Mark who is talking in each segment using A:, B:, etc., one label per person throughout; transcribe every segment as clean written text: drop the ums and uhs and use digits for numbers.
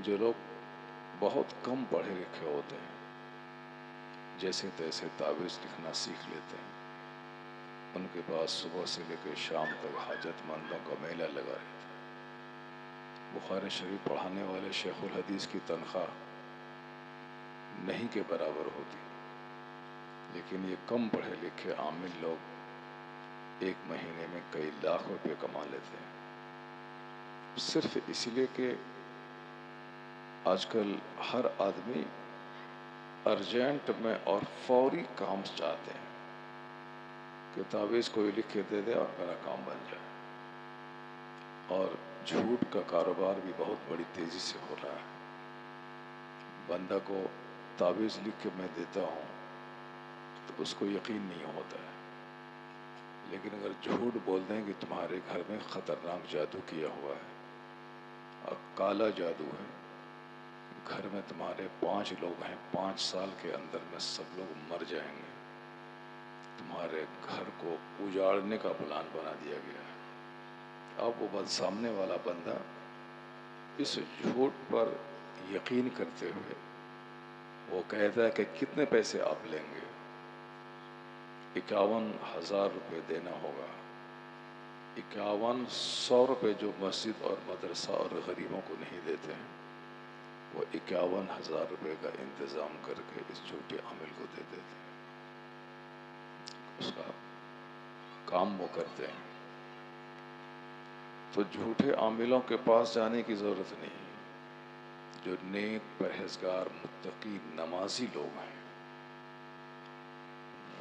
A: جو لوگ بہت کم پڑھے لکھے ہوتے ہیں جیسے تیسے تعویذ لکھنا سیکھ لیتے ہیں، ان کے پاس صبح سے لے کے شام تک حاجت مندوں کا میلہ لگا رہتا ہے۔ بخاری شریف پڑھانے والے شیخ الحدیث کی تنخواہ نہیں کے برابر ہوتی، لیکن یہ کم پڑھے لکھے عامل لوگ ایک مہینے میں کئی لاکھ روپے کما لیتے ہیں، صرف اس لیے کہ آج کل ہر آدمی ارجنٹ میں اور فوری کام چاہتے ہیں کہ تعویذ کوئی لکھ کے دے دے اور میرا کام بن جائے۔ اور جھوٹ کا کاروبار بھی بہت بڑی تیزی سے ہو رہا ہے۔ بندہ کو تعویذ لکھ کے میں دیتا ہوں تو اس کو یقین نہیں ہوتا ہے، لیکن اگر جھوٹ بول دیں کہ تمہارے گھر میں خطرناک جادو کیا ہوا ہے اور کالا جادو ہے، گھر میں تمہارے 5 لوگ ہیں، 5 سال کے اندر میں سب لوگ مر جائیں گے، تمہارے گھر کو اجاڑنے کا پلان بنا دیا گیا ہے۔ اب وہ سامنے والا بندہ اس جھوٹ پر یقین کرتے ہوئے وہ کہتا ہے کہ کتنے پیسے آپ لیں گے؟ 51,000 روپے دینا ہوگا۔ 5100 روپے جو مسجد اور مدرسہ اور غریبوں کو نہیں دیتے ہیں، وہ 51,000 روپے کا انتظام کر کے اس جھوٹے عامل کو دے دیتے ہیں، اس کا کام وہ کرتے ہیں۔ تو جھوٹے عاملوں کے پاس جانے کی ضرورت نہیں، جو نیک پرہیزگار متقی نمازی لوگ ہیں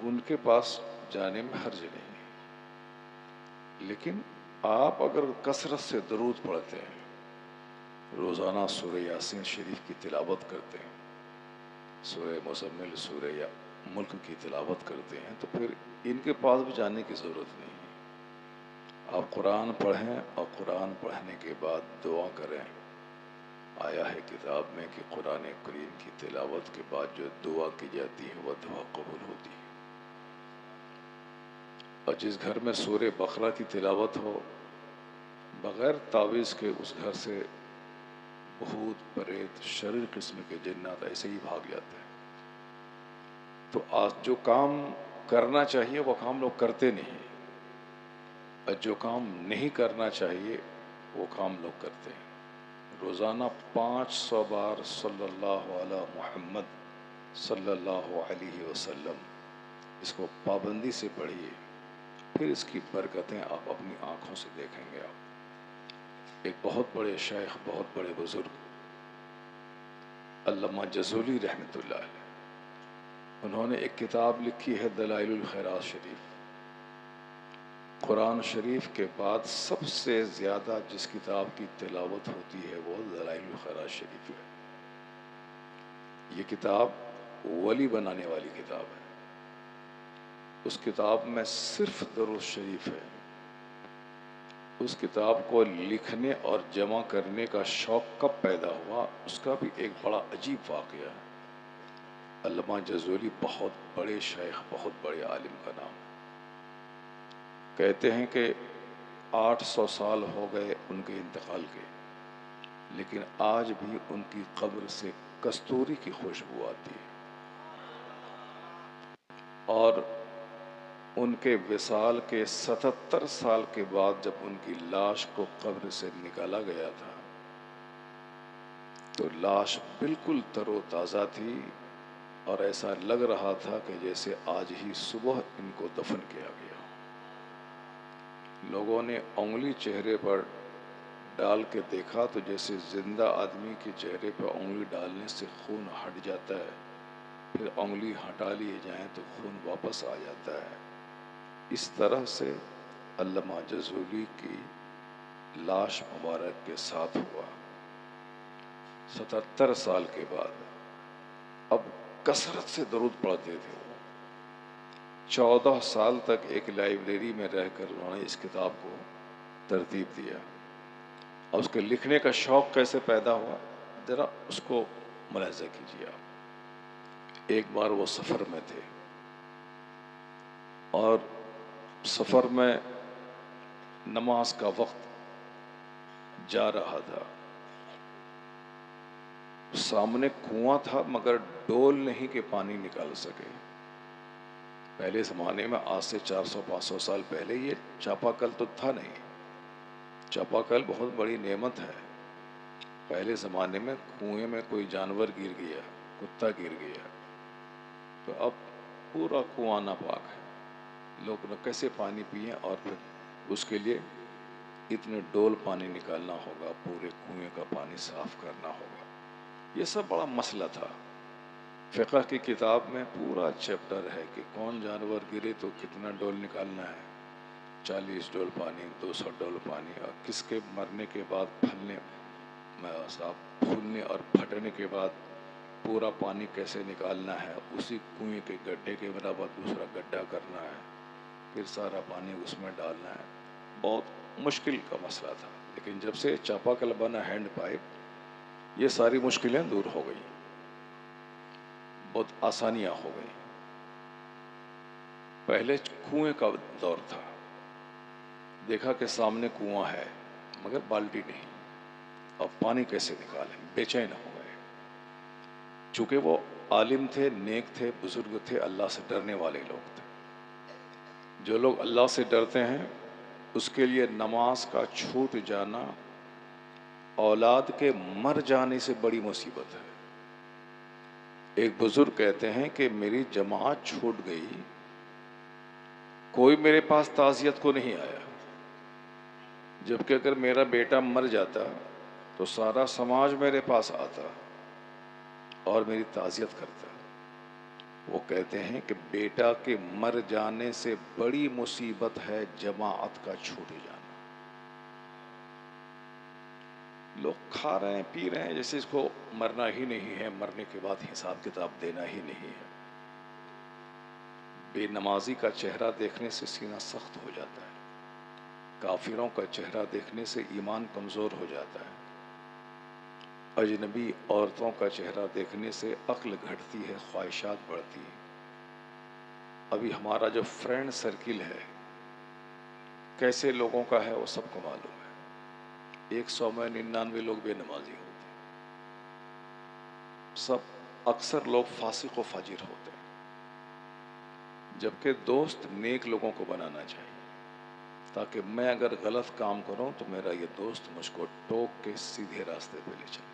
A: ان کے پاس جانے میں حرج نہیں ہے۔ لیکن آپ اگر کثرت سے درود پڑھتے ہیں، روزانہ سورہ یاسین شریف کی تلاوت کرتے ہیں، سورہ مزمل، سورہ ملک کی تلاوت کرتے ہیں، تو پھر ان کے پاس بھی جانے کی ضرورت نہیں ہے۔ آپ قرآن پڑھیں اور قرآن پڑھنے کے بعد دعا کریں۔ آیا ہے کتاب میں کہ قرآن کریم کی تلاوت کے بعد جو دعا کی جاتی ہے وہ دعا قبول ہوتی ہے۔ اور جس گھر میں سورہ بقرہ کی تلاوت ہو، بغیر تعویذ کے اس گھر سے بھوت پریت شریر قسم کے جنات ایسے ہی بھاگ جاتے ہیں۔ تو آج جو کام کرنا چاہیے وہ کام لوگ کرتے نہیں، اور جو کام نہیں کرنا چاہیے وہ کام لوگ کرتے ہیں۔ روزانہ 500 بار صلی اللہ علی محمد صلی اللہ علیہ وسلم، اس کو پابندی سے پڑھیے، پھر اس کی برکتیں آپ اپنی آنکھوں سے دیکھیں گے۔ آپ ایک بہت بڑے شیخ، بہت بڑے بزرگ علامہ جزولی رحمۃ اللہ علیہ، انہوں نے ایک کتاب لکھی ہے دلائل الخیرات شریف۔ قرآن شریف کے بعد سب سے زیادہ جس کتاب کی تلاوت ہوتی ہے وہ دلائل الخیرات شریف ہے۔ یہ کتاب ولی بنانے والی کتاب ہے۔ اس کتاب میں صرف درود شریف ہے۔ اس کتاب کو لکھنے اور جمع کرنے کا شوق کب پیدا ہوا، اس کا بھی ایک بڑا عجیب واقعہ ہے۔ علامہ جزولی بہت بڑے شیخ، بہت بڑے عالم کا نام ہے۔ کہتے ہیں کہ 800 سال ہو گئے ان کے انتقال کے، لیکن آج بھی ان کی قبر سے کستوری کی خوشبو آتی ہے، اور ان کے وصال کے 77 سال کے بعد جب ان کی لاش کو قبر سے نکالا گیا تھا تو لاش بالکل تر و تازہ تھی، اور ایسا لگ رہا تھا کہ جیسے آج ہی صبح ان کو دفن کیا گیا۔ لوگوں نے انگلی چہرے پر ڈال کے دیکھا تو جیسے زندہ آدمی کے چہرے پر انگلی ڈالنے سے خون ہٹ جاتا ہے، پھر انگلی ہٹا لیے جائیں تو خون واپس آ جاتا ہے، اس طرح سے علامہ جزولی کی لاش مبارک کے ساتھ ہوا۔ 77 سال کے بعد اب کثرت سے درود پڑھتے تھے وہ۔ 14 سال تک ایک لائبریری میں رہ کر انہوں نے اس کتاب کو ترتیب دیا۔ اور اس کے لکھنے کا شوق کیسے پیدا ہوا، ذرا اس کو ملاحظہ کیجیے آپ۔ ایک بار وہ سفر میں تھے، اور سفر میں نماز کا وقت جا رہا تھا، سامنے کنواں تھا مگر ڈول نہیں کہ پانی نکال سکے. پہلے زمانے میں آج سے 400-500 سال پہلے یہ چاپا کل تو تھا نہیں. چاپا کل بہت بڑی نعمت ہے. پہلے زمانے میں کنویں میں کوئی جانور گر گیا، کتا گر گیا تو اب پورا کنواں ناپاک ہے. لوگ کیسے پانی پئیں، اور پھر اس کے لیے اتنے ڈول پانی نکالنا ہوگا، پورے کنویں کا پانی صاف کرنا ہوگا. یہ سب بڑا مسئلہ تھا. فقہ کی کتاب میں پورا چیپٹر ہے کہ کون جانور گرے تو کتنا ڈول نکالنا ہے. 40 ڈول پانی، 200 ڈول پانی، اور کس کے مرنے کے بعد پھولنے اور پھٹنے کے بعد پورا پانی کیسے نکالنا ہے. اسی کنویں کے گڈھے کے برابر دوسرا گڈھا کرنا ہے، پھر سارا پانی اس میں ڈالنا ہے. بہت مشکل کا مسئلہ تھا. لیکن جب سے چاپا کل بنا ہینڈ پائپ، یہ ساری مشکلیں دور ہو گئی، بہت آسانیاں ہو گئی. پہلے کنویں کا دور تھا. دیکھا کہ سامنے کنواں ہے مگر بالٹی نہیں، اب پانی کیسے نکالیں، بے چین ہو گئے. چونکہ وہ عالم تھے، نیک تھے، بزرگ تھے، اللہ سے ڈرنے والے لوگ تھے. جو لوگ اللہ سے ڈرتے ہیں اس کے لیے نماز کا چھوٹ جانا اولاد کے مر جانے سے بڑی مصیبت ہے. ایک بزرگ کہتے ہیں کہ میری جماعت چھوٹ گئی، کوئی میرے پاس تعزیت کو نہیں آیا، جبکہ اگر میرا بیٹا مر جاتا تو سارا سماج میرے پاس آتا اور میری تعزیت کرتا. وہ کہتے ہیں کہ بیٹا کے مر جانے سے بڑی مصیبت ہے جماعت کا چھوٹ جانا. لوگ کھا رہے ہیں، پی رہے ہیں جیسے اس کو مرنا ہی نہیں ہے، مرنے کے بعد حساب کتاب دینا ہی نہیں ہے. بے نمازی کا چہرہ دیکھنے سے سینہ سخت ہو جاتا ہے، کافروں کا چہرہ دیکھنے سے ایمان کمزور ہو جاتا ہے، اجنبی عورتوں کا چہرہ دیکھنے سے عقل گھٹتی ہے، خواہشات بڑھتی ہیں. ابھی ہمارا جو فرینڈ سرکل ہے کیسے لوگوں کا ہے وہ سب کو معلوم ہے. 100 میں 99 لوگ بے نمازی ہوتے ہیں. سب اکثر لوگ فاسق و فاجر ہوتے ہیں، جبکہ دوست نیک لوگوں کو بنانا چاہیے تاکہ میں اگر غلط کام کروں تو میرا یہ دوست مجھ کو ٹوک کے سیدھے راستے پہ لے چلے.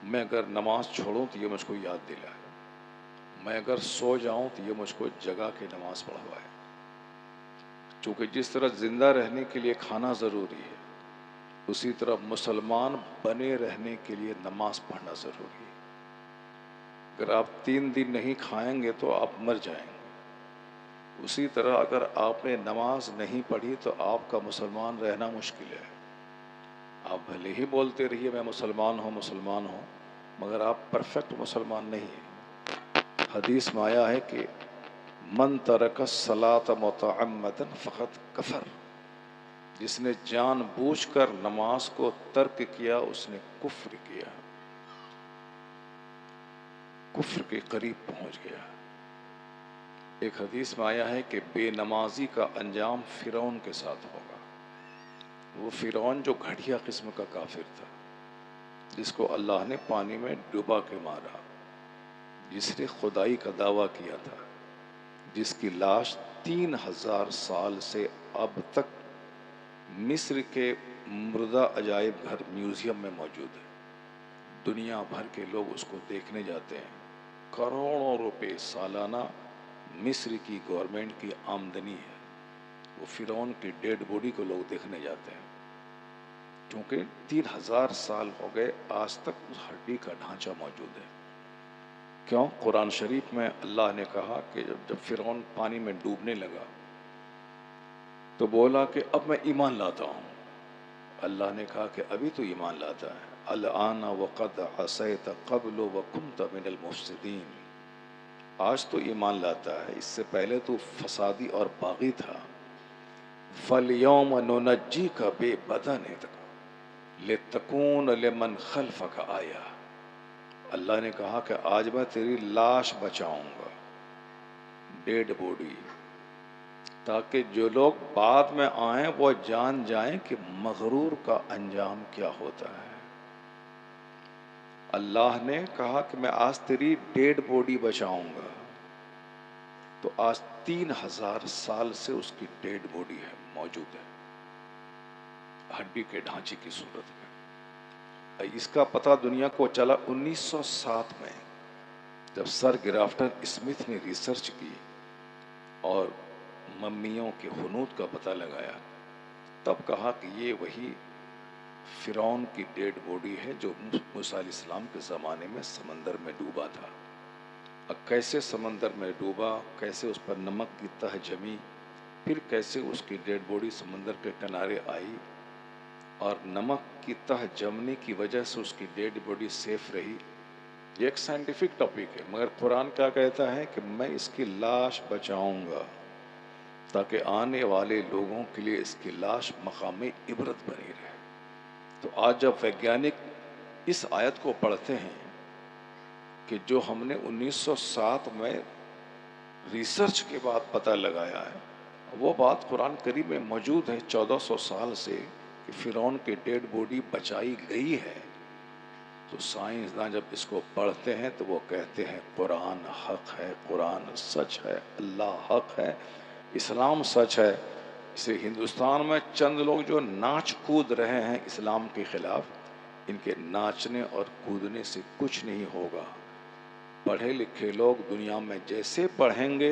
A: میں اگر نماز چھوڑوں تو یہ مجھ کو یاد دلائے، میں اگر سو جاؤں تو یہ مجھ کو جگا کے نماز پڑھوائے. چونکہ جس طرح زندہ رہنے کے لیے کھانا ضروری ہے، اسی طرح مسلمان بنے رہنے کے لیے نماز پڑھنا ضروری ہے. اگر آپ 3 دن نہیں کھائیں گے تو آپ مر جائیں گے. اسی طرح اگر آپ نے نماز نہیں پڑھی تو آپ کا مسلمان رہنا مشکل ہے. آپ بھلے ہی بولتے رہیے میں مسلمان ہوں مسلمان ہوں، مگر آپ پرفیکٹ مسلمان نہیں ہیں. حدیث میں آیا ہے کہ من ترک الصلاۃ متعمدا فقد کفر، جس نے جان بوجھ کر نماز کو ترک کیا اس نے کفر کیا، کفر کے قریب پہنچ گیا. ایک حدیث میں آیا ہے کہ بے نمازی کا انجام فرعون کے ساتھ ہوگا. وہ فرعون جو گھٹیا قسم کا کافر تھا، جس کو اللہ نے پانی میں ڈبا کے مارا، جس نے خدائی کا دعویٰ کیا تھا، جس کی لاش 3000 سال سے اب تک مصر کے مردہ عجائب گھر میوزیم میں موجود ہے. دنیا بھر کے لوگ اس کو دیکھنے جاتے ہیں. کروڑوں روپے سالانہ مصر کی گورنمنٹ کی آمدنی ہے. وہ فرعون کی ڈیڈ باڈی کو لوگ دیکھنے جاتے ہیں، کیونکہ 3000 سال ہو گئے آج تک اس ہڈی کا ڈھانچہ موجود ہے. کیوں؟ قرآن شریف میں اللہ نے کہا کہ جب فرعون پانی میں ڈوبنے لگا تو بولا کہ اب میں ایمان لاتا ہوں. اللہ نے کہا کہ ابھی تو ایمان لاتا ہے، الآن وقد عصیت قبل وکنت من المفسدین. آج تو ایمان لاتا ہے، اس سے پہلے تو فسادی اور باغی تھا. فَالْيَوْمَ نُنَجِّيكَ بِبَدَنِكَ لِتَكُونَ لِمَنْ خَلْفَكَ آیَةً. اللہ نے کہا کہ آج میں تیری لاش بچاؤں گا، ڈیڈ باڈی، تاکہ جو لوگ بعد میں آئیں وہ جان جائیں کہ مغرور کا انجام کیا ہوتا ہے. اللہ نے کہا کہ میں آج تیری ڈیڈ باڈی بچاؤں گا، تو آج 3000 سال سے اس کی ڈیڈ باڈی ہے، موجود ہے، ہڈی کے ڈھانچے کی صورت میں۔ اس کا پتہ دنیا کو چلا 1907 میں، جب سر گرافٹن اسمتھ نے ریسرچ کی اور ممیوں کے حنوط کا پتہ لگایا، تب کہا کہ یہ وہی فرعون کی ڈیڈ باڈی ہے جو موسیٰ علیہ السلام کے زمانے میں سمندر میں ڈوبا تھا۔ اب کیسے سمندر میں ڈوبا، کیسے اس پر نمک کی تہ جمی، پھر کیسے اس کی ڈیڈ باڈی سمندر کے کنارے آئی، اور نمک کی تہ جمنے کی وجہ سے اس کی ڈیڈ باڈی سیف رہی، یہ ایک سائنٹیفک ٹاپک ہے۔ مگر قرآن کیا کہتا ہے کہ میں اس کی لاش بچاؤں گا تاکہ آنے والے لوگوں کے لیے اس کی لاش مقام عبرت بنی رہے۔ تو آج جب ویگیانک اس آیت کو پڑھتے ہیں کہ جو ہم نے 1907 میں ریسرچ کے بعد پتہ لگایا ہے، وہ بات قرآن کریم میں موجود ہے 1400 سال سے کہ فرعون کی ڈیڈ باڈی بچائی گئی ہے، تو سائنسداں جب اس کو پڑھتے ہیں تو وہ کہتے ہیں قرآن حق ہے، قرآن سچ ہے، اللہ حق ہے، اسلام سچ ہے۔ اسے ہندوستان میں چند لوگ جو ناچ کود رہے ہیں اسلام کے خلاف، ان کے ناچنے اور کودنے سے کچھ نہیں ہوگا۔ پڑھے لکھے لوگ دنیا میں جیسے پڑھیں گے،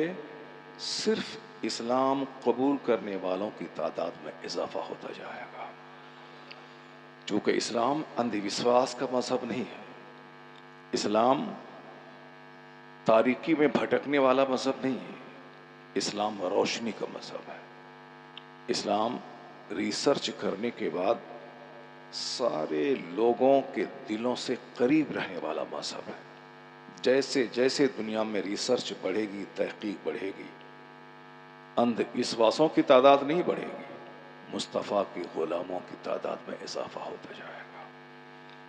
A: صرف اسلام قبول کرنے والوں کی تعداد میں اضافہ ہوتا جائے گا، چونکہ اسلام اندھ وشواس کا مذہب نہیں ہے، اسلام تاریکی میں بھٹکنے والا مذہب نہیں ہے، اسلام روشنی کا مذہب ہے۔ اسلام ریسرچ کرنے کے بعد سارے لوگوں کے دلوں سے قریب رہنے والا مذہب ہے۔ جیسے جیسے دنیا میں ریسرچ بڑھے گی، تحقیق بڑھے گی، اندھ وشواسوں کی تعداد نہیں بڑھے گی، مصطفیٰ کے غلاموں کی تعداد میں اضافہ ہوتا جائے گا۔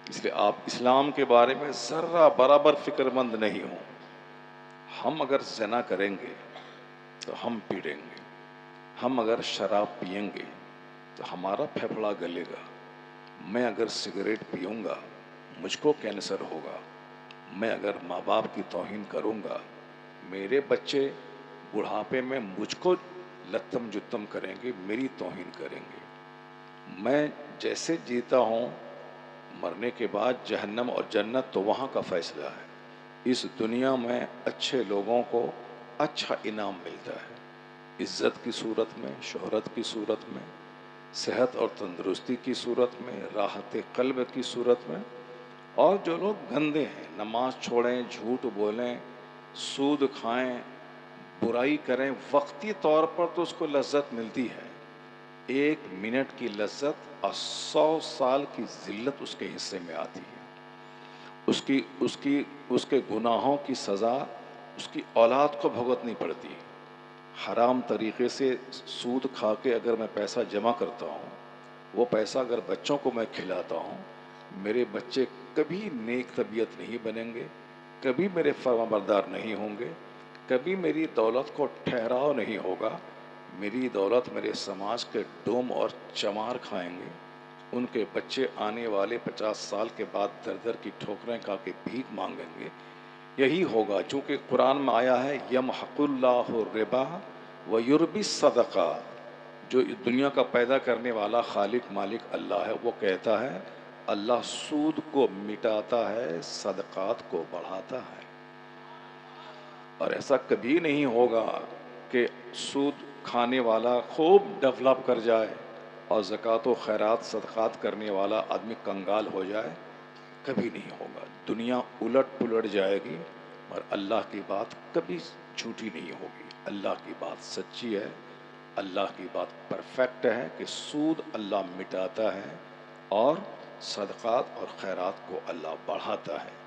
A: اس لیے آپ اسلام کے بارے میں ذرہ برابر فکر مند نہیں ہوں۔ ہم اگر زنا کریں گے تو ہم پیڑیں گے، ہم اگر شراب پئیں گے تو ہمارا پھیپھڑا گلے گا، میں اگر سگریٹ پیوں گا مجھ کو کینسر ہوگا، میں اگر ماں باپ کی توہین کروں گا میرے بچے بڑھاپے میں مجھ کو لتم جتم کریں گے، میری توہین کریں گے۔ میں جیسے جیتا ہوں، مرنے کے بعد جہنم اور جنت تو وہاں کا فیصلہ ہے۔ اس دنیا میں اچھے لوگوں کو اچھا انعام ملتا ہے، عزت کی صورت میں، شہرت کی صورت میں، صحت اور تندرستی کی صورت میں، راحت قلب کی صورت میں۔ اور جو لوگ گندے ہیں، نماز چھوڑیں، جھوٹ بولیں، سود کھائیں، برائی کریں، وقتی طور پر تو اس کو لذت ملتی ہے، 1 منٹ کی لذت اور 100 سال کی ذلت اس کے حصے میں آتی ہے۔ اس کے گناہوں کی سزا اس کی اولاد کو بھگتنی پڑتی ہے۔ حرام طریقے سے سود کھا کے اگر میں پیسہ جمع کرتا ہوں، وہ پیسہ اگر بچوں کو میں کھلاتا ہوں، میرے بچے کبھی نیک طبیعت نہیں بنیں گے، کبھی میرے فرمانبردار نہیں ہوں گے، کبھی میری دولت کو ٹھہراؤ نہیں ہوگا، میری دولت میرے سماج کے ڈوم اور چمار کھائیں گے، ان کے بچے آنے والے 50 سال کے بعد در در کی ٹھوکریں کھا کے بھیک مانگیں گے۔ یہی ہوگا، چونکہ قرآن میں آیا ہے یمحق اللہ الربا ویربی الصدقات، جو اس دنیا کا پیدا کرنے والا خالق مالک اللہ ہے، وہ کہتا ہے اللہ سود کو مٹاتا ہے، صدقات کو بڑھاتا ہے۔ اور ایسا کبھی نہیں ہوگا کہ سود کھانے والا خوب ڈیولپ کر جائے اور زکوٰۃ و خیرات صدقات کرنے والا آدمی کنگال ہو جائے، کبھی نہیں ہوگا۔ دنیا الٹ پلٹ جائے گی، اور اللہ کی بات کبھی جھوٹی نہیں ہوگی۔ اللہ کی بات سچی ہے، اللہ کی بات پرفیکٹ ہے کہ سود اللہ مٹاتا ہے اور صدقات اور خیرات کو اللہ بڑھاتا ہے۔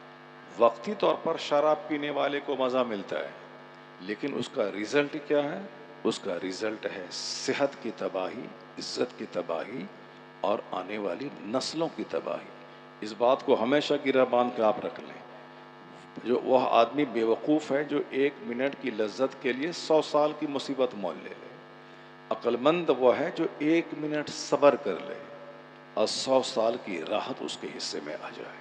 A: وقتی طور پر شراب پینے والے کو مزہ ملتا ہے، لیکن اس کا ریزلٹ کیا ہے؟ اس کا ریزلٹ ہے صحت کی تباہی، عزت کی تباہی اور آنے والی نسلوں کی تباہی۔ اس بات کو ہمیشہ گرہ باندھ کے آپ رکھ لیں، جو وہ آدمی بے وقوف ہے جو 1 منٹ کی لذت کے لیے 100 سال کی مصیبت مول لے لے۔ عقل مند وہ ہے جو 1 منٹ صبر کر لے اور 100 سال کی راحت اس کے حصے میں آ جائے۔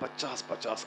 A: 50-50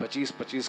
A: 25-25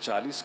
A: 40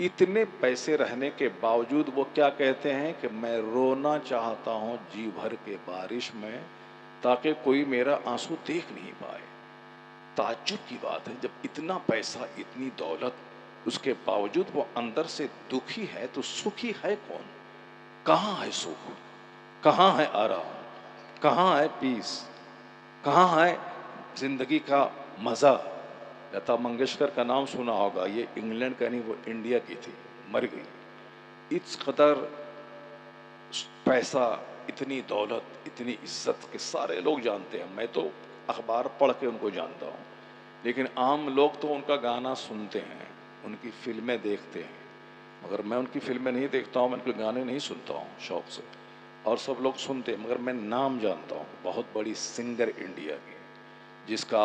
A: اتنے پیسے رہنے کے باوجود وہ کیا کہتے ہیں کہ میں رونا چاہتا ہوں جی بھر کے بارش میں تاکہ کوئی میرا آنسو دیکھ نہیں پائے۔ تعجب کی بات ہے، جب اتنا پیسہ اتنی دولت، اس کے باوجود وہ اندر سے دکھی ہے تو سکھی ہے کون؟ کہاں ہے سکھ؟ کہاں ہے آرام؟ کہاں ہے پیس؟ کہاں ہے زندگی کا مزہ؟ لتا منگیشکر کا نام سنا ہوگا، یہ انگلینڈ کا نہیں، وہ انڈیا کی تھی، مر گئی۔ اس قدر پیسہ، اتنی دولت، اتنی عزت کہ سارے لوگ جانتے ہیں، میں تو اخبار پڑھ کے ان کو جانتا ہوں، لیکن عام لوگ تو ان کا گانا سنتے ہیں، ان کی فلمیں دیکھتے ہیں، مگر میں ان کی فلمیں نہیں دیکھتا ہوں، میں ان کے گانے نہیں سنتا ہوں شوق سے، اور سب لوگ سنتے ہیں، مگر میں نام جانتا ہوں، بہت بڑی سنگر انڈیا کی، جس کا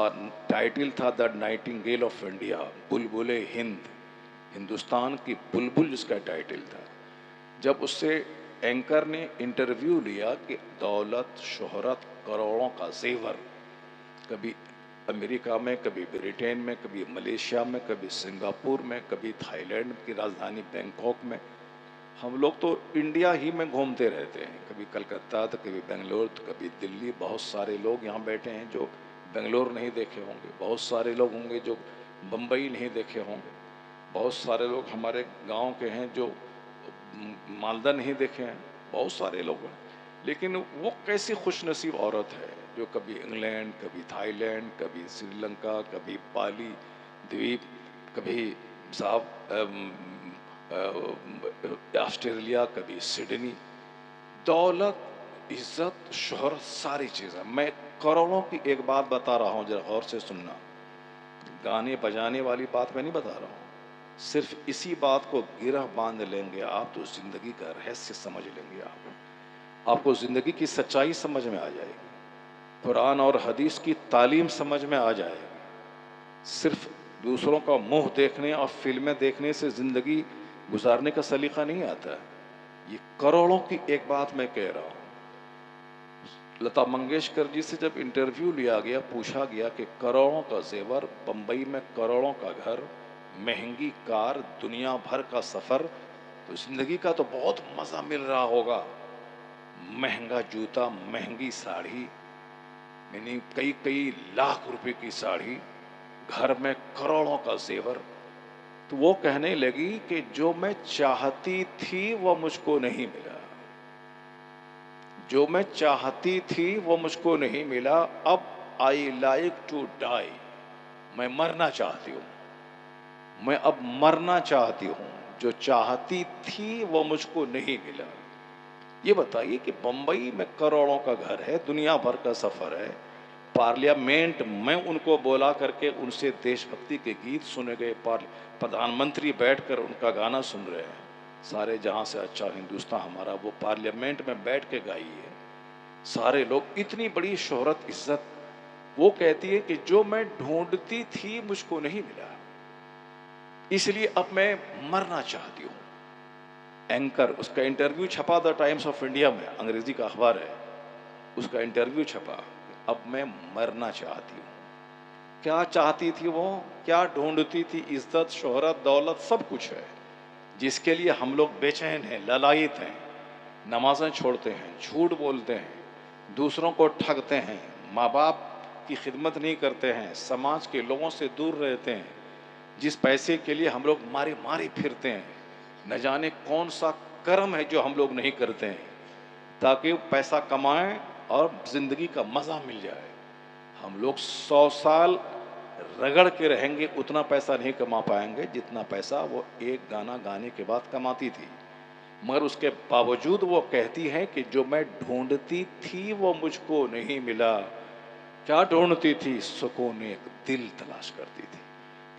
A: ٹائٹل تھا دا نائٹنگیل آف انڈیا، بلبل ہند، ہندوستان کی بلبل جس کا ٹائٹل تھا۔ جب اس سے اینکر نے انٹرویو لیا کہ دولت، شہرت، کروڑوں کا زیور، کبھی امریکہ میں، کبھی برٹین میں، کبھی ملیشیا میں، کبھی سنگاپور میں، کبھی تھائی لینڈ کی راجدھانی بینکاک میں، ہم لوگ تو انڈیا ہی میں گھومتے رہتے ہیں، کبھی کلکتہ تو کبھی بنگلور تو کبھی دلی۔ بہت سارے لوگ یہاں بیٹھے ہیں جو بنگلور نہیں دیکھے ہوں گے، بہت سارے لوگ ہوں گے جو بمبئی نہیں دیکھے ہوں گے، بہت سارے لوگ ہمارے گاؤں کے ہیں جو مالدہ نہیں دیکھے ہیں، بہت سارے لوگ ہیں، لیکن وہ کیسی خوش نصیب عورت ہے جو کبھی انگلینڈ، کبھی تھائی لینڈ، کبھی سری لنکا، کبھی بالی دویپ، کبھی صاحب آسٹریلیا، کبھی سڈنی۔ دولت، عزت، شہرت، ساری چیزیں۔ میں کروڑوں کی ایک بات بتا رہا ہوں، ذرا غور سے سننا، گانے بجانے والی بات میں نہیں بتا رہا ہوں، صرف اسی بات کو گرہ باندھ لیں گے آپ تو زندگی کا رہسیہ سمجھ لیں گے، آپ کو زندگی کی سچائی سمجھ میں آ جائے گی، قرآن اور حدیث کی تعلیم سمجھ میں آ جائے گی۔ صرف دوسروں کا منہ دیکھنے اور فلمیں دیکھنے سے زندگی گزارنے کا سلیقہ نہیں آتا ہے۔ یہ کروڑوں کی ایک بات میں کہہ رہا ہوں۔ لتا منگیشکر جی سے جب انٹرویو لیا گیا، پوچھا گیا کہ کروڑوں کا زیور، بمبئی میں کروڑوں کا گھر، مہنگی کار، دنیا بھر کا سفر، تو زندگی کا تو بہت مزہ مل رہا ہوگا، مہنگا جوتا، مہنگی ساڑھی، یعنی کئی لاکھ روپے کی ساڑھی، گھر میں کروڑوں کا زیور۔ تو وہ کہنے لگی کہ جو میں چاہتی تھی وہ مجھ کو نہیں ملا، جو میں چاہتی تھی وہ مجھ کو نہیں ملا، اب آئی لائک ٹو ڈائی، میں مرنا چاہتی ہوں، میں اب مرنا چاہتی ہوں، جو چاہتی تھی وہ مجھ کو نہیں ملا۔ یہ بتائیے کہ بمبئی میں کروڑوں کا گھر ہے، دنیا بھر کا سفر ہے، پارلیمنٹ میں ان کو بولا کر کے ان سے دیش بھکتی کے گیت سنے گئے، پردھان منتری بیٹھ کر ان کا گانا سن رہے ہیں، سارے جہاں سے اچھا ہندوستان ہمارا، وہ پارلیمنٹ میں بیٹھ کے گائی ہے، سارے لوگ، اتنی بڑی شہرت، عزت۔ وہ کہتی ہے کہ جو میں ڈھونڈتی تھی مجھ کو نہیں ملا، اس لیے اب میں مرنا چاہتی ہوں۔ اینکر، اس کا انٹرویو چھپا دا ٹائمز آف انڈیا میں، انگریزی کا اخبار ہے، اس کا انٹرویو چھپا، اب میں مرنا چاہتی ہوں۔ کیا چاہتی تھی وہ؟ کیا ڈھونڈتی تھی؟ عزت، شہرت، دولت، سب کچھ ہے، جس کے لیے ہم لوگ بے چین ہیں، للائت ہیں، نمازیں چھوڑتے ہیں، جھوٹ بولتے ہیں، دوسروں کو ٹھگتے ہیں، ماں باپ کی خدمت نہیں کرتے ہیں، سماج کے لوگوں سے دور رہتے ہیں، جس پیسے کے لیے ہم لوگ مارے مارے پھرتے ہیں، نہ جانے کون سا کرم ہے جو ہم لوگ نہیں کرتے ہیں تاکہ پیسہ کمائیں اور زندگی کا مزہ مل جائے۔ ہم لوگ 100 سال رگڑ کے رہیں گے، اتنا پیسہ نہیں کما پائیں گے جتنا پیسہ وہ ایک گانا گانے کے بعد کماتی تھی، مگر اس کے باوجود وہ کہتی ہے کہ جو میں ڈھونڈتی تھی وہ مجھ کو نہیں ملا۔ کیا ڈھونڈتی تھی؟ سکون ایک دل تلاش کرتی تھی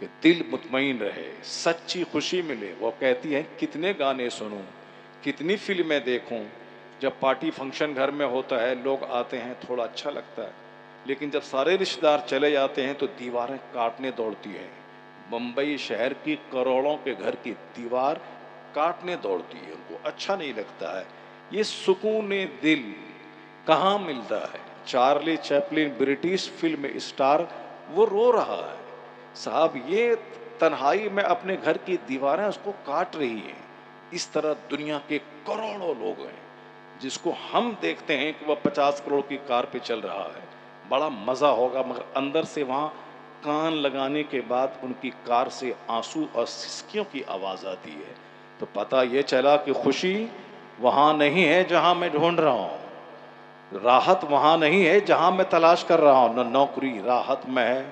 A: کہ دل مطمئن رہے، سچی خوشی ملے۔ وہ کہتی ہے کتنے گانے سنوں، کتنی فلمیں دیکھوں، جب پارٹی فنکشن گھر میں ہوتا ہے، لوگ آتے ہیں، تھوڑا اچھا لگتا ہے، لیکن جب سارے رشتہ دار چلے جاتے ہیں تو دیواریں کاٹنے دوڑتی ہیں۔ بمبئی شہر کی کروڑوں کے گھر کی دیوار کاٹنے دوڑتی ہے، ان کو اچھا نہیں لگتا ہے۔ یہ سکون دل کہاں ملتا ہے؟ Charlie Chaplin, British film star, وہ رو رہا ہے، صاحب یہ تنہائی میں اپنے گھر کی دیواریں اس کو کاٹ رہی ہیں. اس طرح دنیا کے کروڑوں لوگ ہیں جس کو ہم دیکھتے ہیں کہ وہ 50 کروڑ کی کار پہ چل رہا ہے, بڑا مزہ ہوگا, مگر اندر سے وہاں کان لگانے کے بعد ان کی کار سے آنسو اور سسکیوں کی آواز آتی ہے. تو پتہ یہ چلا کہ خوشی وہاں نہیں ہے جہاں میں ڈھونڈ رہا ہوں, راحت وہاں نہیں ہے جہاں میں تلاش کر رہا ہوں. نہ نوکری راحت میں ہے,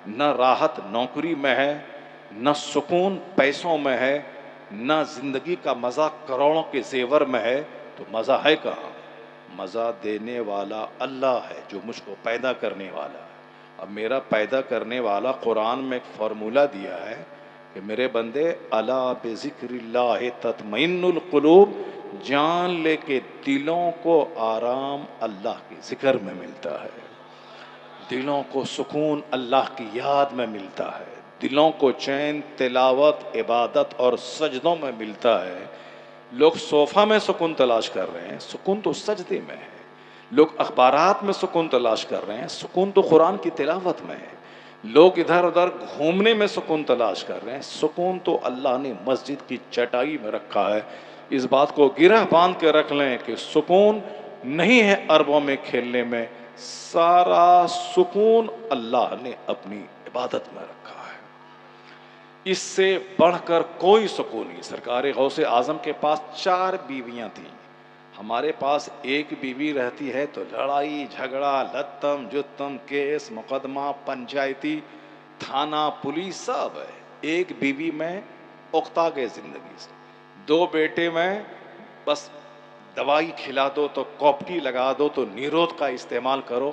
A: نہ راحت نوکری میں ہے, نہ سکون پیسوں میں ہے, نہ زندگی کا مزہ کروڑوں کے زیور میں ہے. تو مزہ ہے کہاں؟ مزہ دینے والا اللہ ہے جو مجھ کو پیدا کرنے والا ہے. اب میرا پیدا کرنے والا قرآن میں ایک فارمولہ دیا ہے کہ میرے بندے الا بذکر اللہ تطمئن القلوب, جان لے کے دلوں کو آرام اللہ کے ذکر میں ملتا ہے, دلوں کو سکون اللہ کی یاد میں ملتا ہے, دلوں کو چین تلاوت عبادت اور سجدوں میں ملتا ہے. لوگ صوفہ میں سکون تلاش کر رہے ہیں, سکون تو سجدے میں ہے. لوگ اخبارات میں سکون تلاش کر رہے ہیں, سکون تو قرآن کی تلاوت میں ہے. لوگ ادھر ادھر گھومنے میں سکون تلاش کر رہے ہیں, سکون تو اللہ نے مسجد کی چٹائی میں رکھا ہے. اس بات کو گرہ باندھ کے رکھ لیں کہ سکون نہیں ہے عربوں میں کھیلنے میں, سارا سکون اللہ نے اپنی عبادت میں رکھا ہے. اس سے بڑھ کر کوئی سکون نہیں. سرکار غوث اعظم کے پاس 4 بیویاں تھیں, ہمارے پاس ایک بیوی رہتی ہے تو لڑائی جھگڑا لتم جتم کیس مقدمہ پنچایتی تھانہ پولیس سب ہے. ایک بیوی میں اکتا گئے زندگی سے. 2 بیٹے میں بس دوائی کھلا دو تو کوپٹی لگا دو تو نیرود کا استعمال کرو.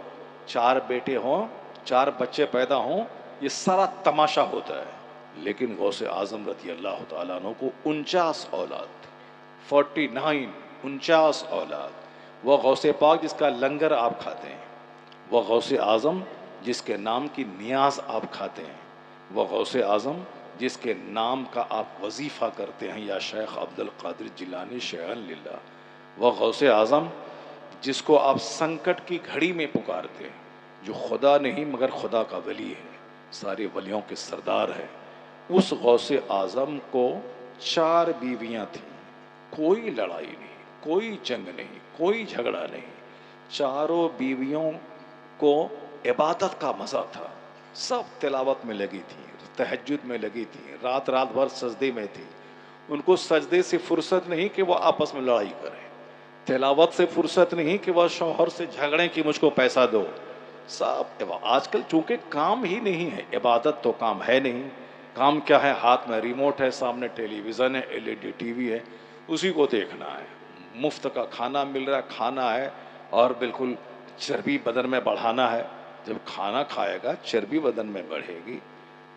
A: 4 بیٹے ہوں, 4 بچے پیدا ہوں, یہ سارا تماشا ہوتا ہے. لیکن غوث اعظم رضی اللہ تعالیٰ عنہ کو 49 اولاد, 49 اولاد. وہ غوث پاک جس کا لنگر آپ کھاتے ہیں, وہ غوث اعظم جس کے نام کی نیاز آپ کھاتے ہیں, وہ غوث اعظم جس کے نام کا آپ وظیفہ کرتے ہیں یا شیخ عبد القادر جیلانی شیئن للہ, وہ غوث اعظم جس کو آپ سنکٹ کی گھڑی میں پکارتے ہیں, جو خدا نہیں مگر خدا کا ولی ہے, سارے ولیوں کے سردار ہے. اس غوث اعظم کو 4 بیویاں تھیں, کوئی لڑائی نہیں, کوئی جنگ نہیں, کوئی جھگڑا نہیں. 4 بیویوں کو عبادت کا مزہ تھا, سب تلاوت میں لگی تھی, تہجد میں لگی تھی, رات بھر سجدے میں تھی. ان کو سجدے سے فرصت نہیں کہ وہ آپس میں لڑائی کریں, تلاوت سے فرصت نہیں کہ وہ شوہر سے جھگڑیں کہ مجھ کو پیسہ دو. سب آج کل چونکہ کام ہی نہیں ہے, عبادت تو کام ہے نہیں. کام کیا ہے؟ ہاتھ میں ریموٹ ہے, سامنے ٹیلی ویژن ہے, LED ٹی وی ہے, اسی کو دیکھنا ہے. مفت کا کھانا مل رہا ہے, کھانا ہے, اور بالکل چربی بدن میں بڑھانا ہے. جب کھانا کھائے گا چربی بدن میں بڑھے گی,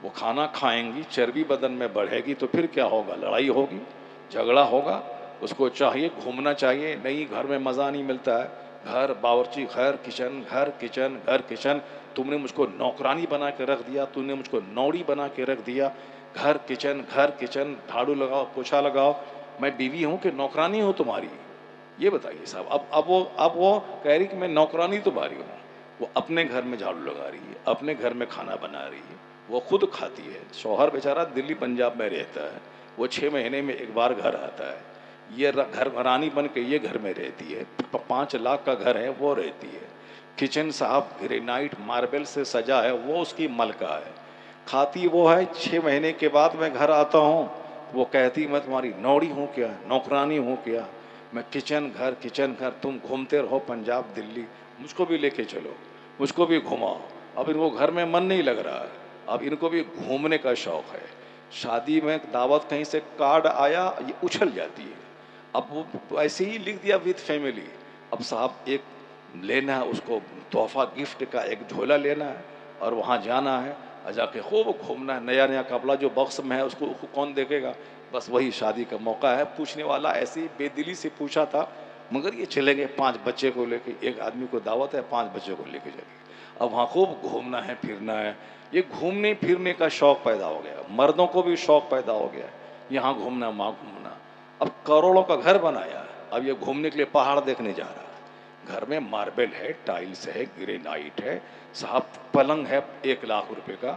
A: وہ کھانا کھائیں گی چربی بدن میں بڑھے گی, تو پھر کیا ہوگا؟ لڑائی ہوگی, جھگڑا ہوگا. اس کو چاہیے گھومنا چاہیے. نہیں, گھر میں مزہ نہیں ملتا ہے, گھر باورچی گھر کچن گھر کچن گھر کچن. تم نے مجھ کو نوکرانی بنا کے رکھ دیا, تم نے مجھ کو نوڑی بنا کے رکھ دیا. گھر کچن گھر کچن, جھاڑو لگاؤ پوچھا لگاؤ. میں بیوی ہوں کہ نوکرانی ہوں تمہاری؟ یہ بتائیے صاحب. اب وہ کہہ رہی کہ میں نوکرانی تمہاری ہوں. وہ اپنے گھر میں جھاڑو لگا رہی ہے, اپنے گھر میں کھانا بنا رہی ہے, وہ خود کھاتی ہے. شوہر بیچارہ دلی پنجاب میں رہتا ہے, وہ 6 مہینے میں ایک بار گھر آتا ہے. یہ گھر رانی بن کے یہ گھر میں رہتی ہے. 5 لاکھ کا گھر ہے, وہ رہتی ہے. کچن صاحب گرینائٹ ماربل سے سجا ہے, وہ اس کی ملکہ ہے. کھاتی وہ ہے. 6 مہینے کے بعد میں گھر آتا ہوں, وہ کہتی میں تمہاری نوڑی ہوں کیا, نوکرانی ہوں کیا؟ میں کچن گھر. تم گھومتے رہو پنجاب دلی, مجھ کو بھی لے کے چلو, مجھ کو بھی گھماؤ. اب ان کو گھر میں من نہیں لگ رہا ہے, اب ان کو بھی گھومنے کا شوق ہے. شادی میں دعوت کہیں سے کارڈ آیا, یہ اچھل جاتی ہے. اب وہ ایسے ہی لکھ دیا وتھ فیملی. اب صاحب ایک لینا ہے اس کو تحفہ گفٹ کا, ایک جھولا لینا ہے اور وہاں جانا ہے, جا کے خوب گھومنا ہے. نیا کپڑا جو باکس میں ہے اس کو کون دیکھے گا؟ بس وہی شادی کا موقع ہے. پوچھنے والا ایسی بے دلی سے پوچھا تھا, مگر یہ چلے گئے 5 بچے کو لے کے. ایک آدمی کو دعوت ہے, 5 بچے کو لے کے چلے گئے. اب وہاں خوب گھومنا ہے پھرنا ہے. یہ گھومنے پھرنے کا شوق پیدا ہو گیا, مردوں کو بھی شوق پیدا ہو گیا, یہاں گھومنا وہاں گھومنا. اب کروڑوں کا گھر بنایا, اب یہ گھومنے کے لیے پہاڑ دیکھنے جا رہا ہے. گھر میں ماربل ہے, ٹائلز ہے, گرینائٹ ہے صاحب, پلنگ ہے 1 لاکھ روپے کا,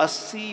A: 80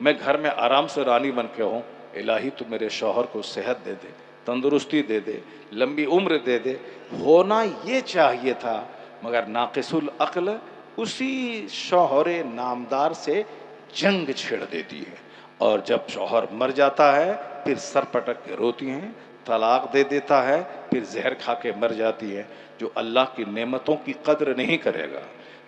A: میں گھر میں آرام سے رانی بن کے ہوں، الہی تو میرے شوہر کو صحت دے دے، تندرستی دے دے، لمبی عمر دے دے۔ ہونا یہ چاہیے تھا، مگر ناقص العقل اسی شوہر نامدار سے جنگ چھڑ دیتی ہے، اور جب شوہر مر جاتا ہے پھر سر پٹک کے روتی ہیں، طلاق دے دیتا ہے، پھر زہر کھا کے مر جاتی ہے۔ جو اللہ کی نعمتوں کی قدر نہیں کرے گا،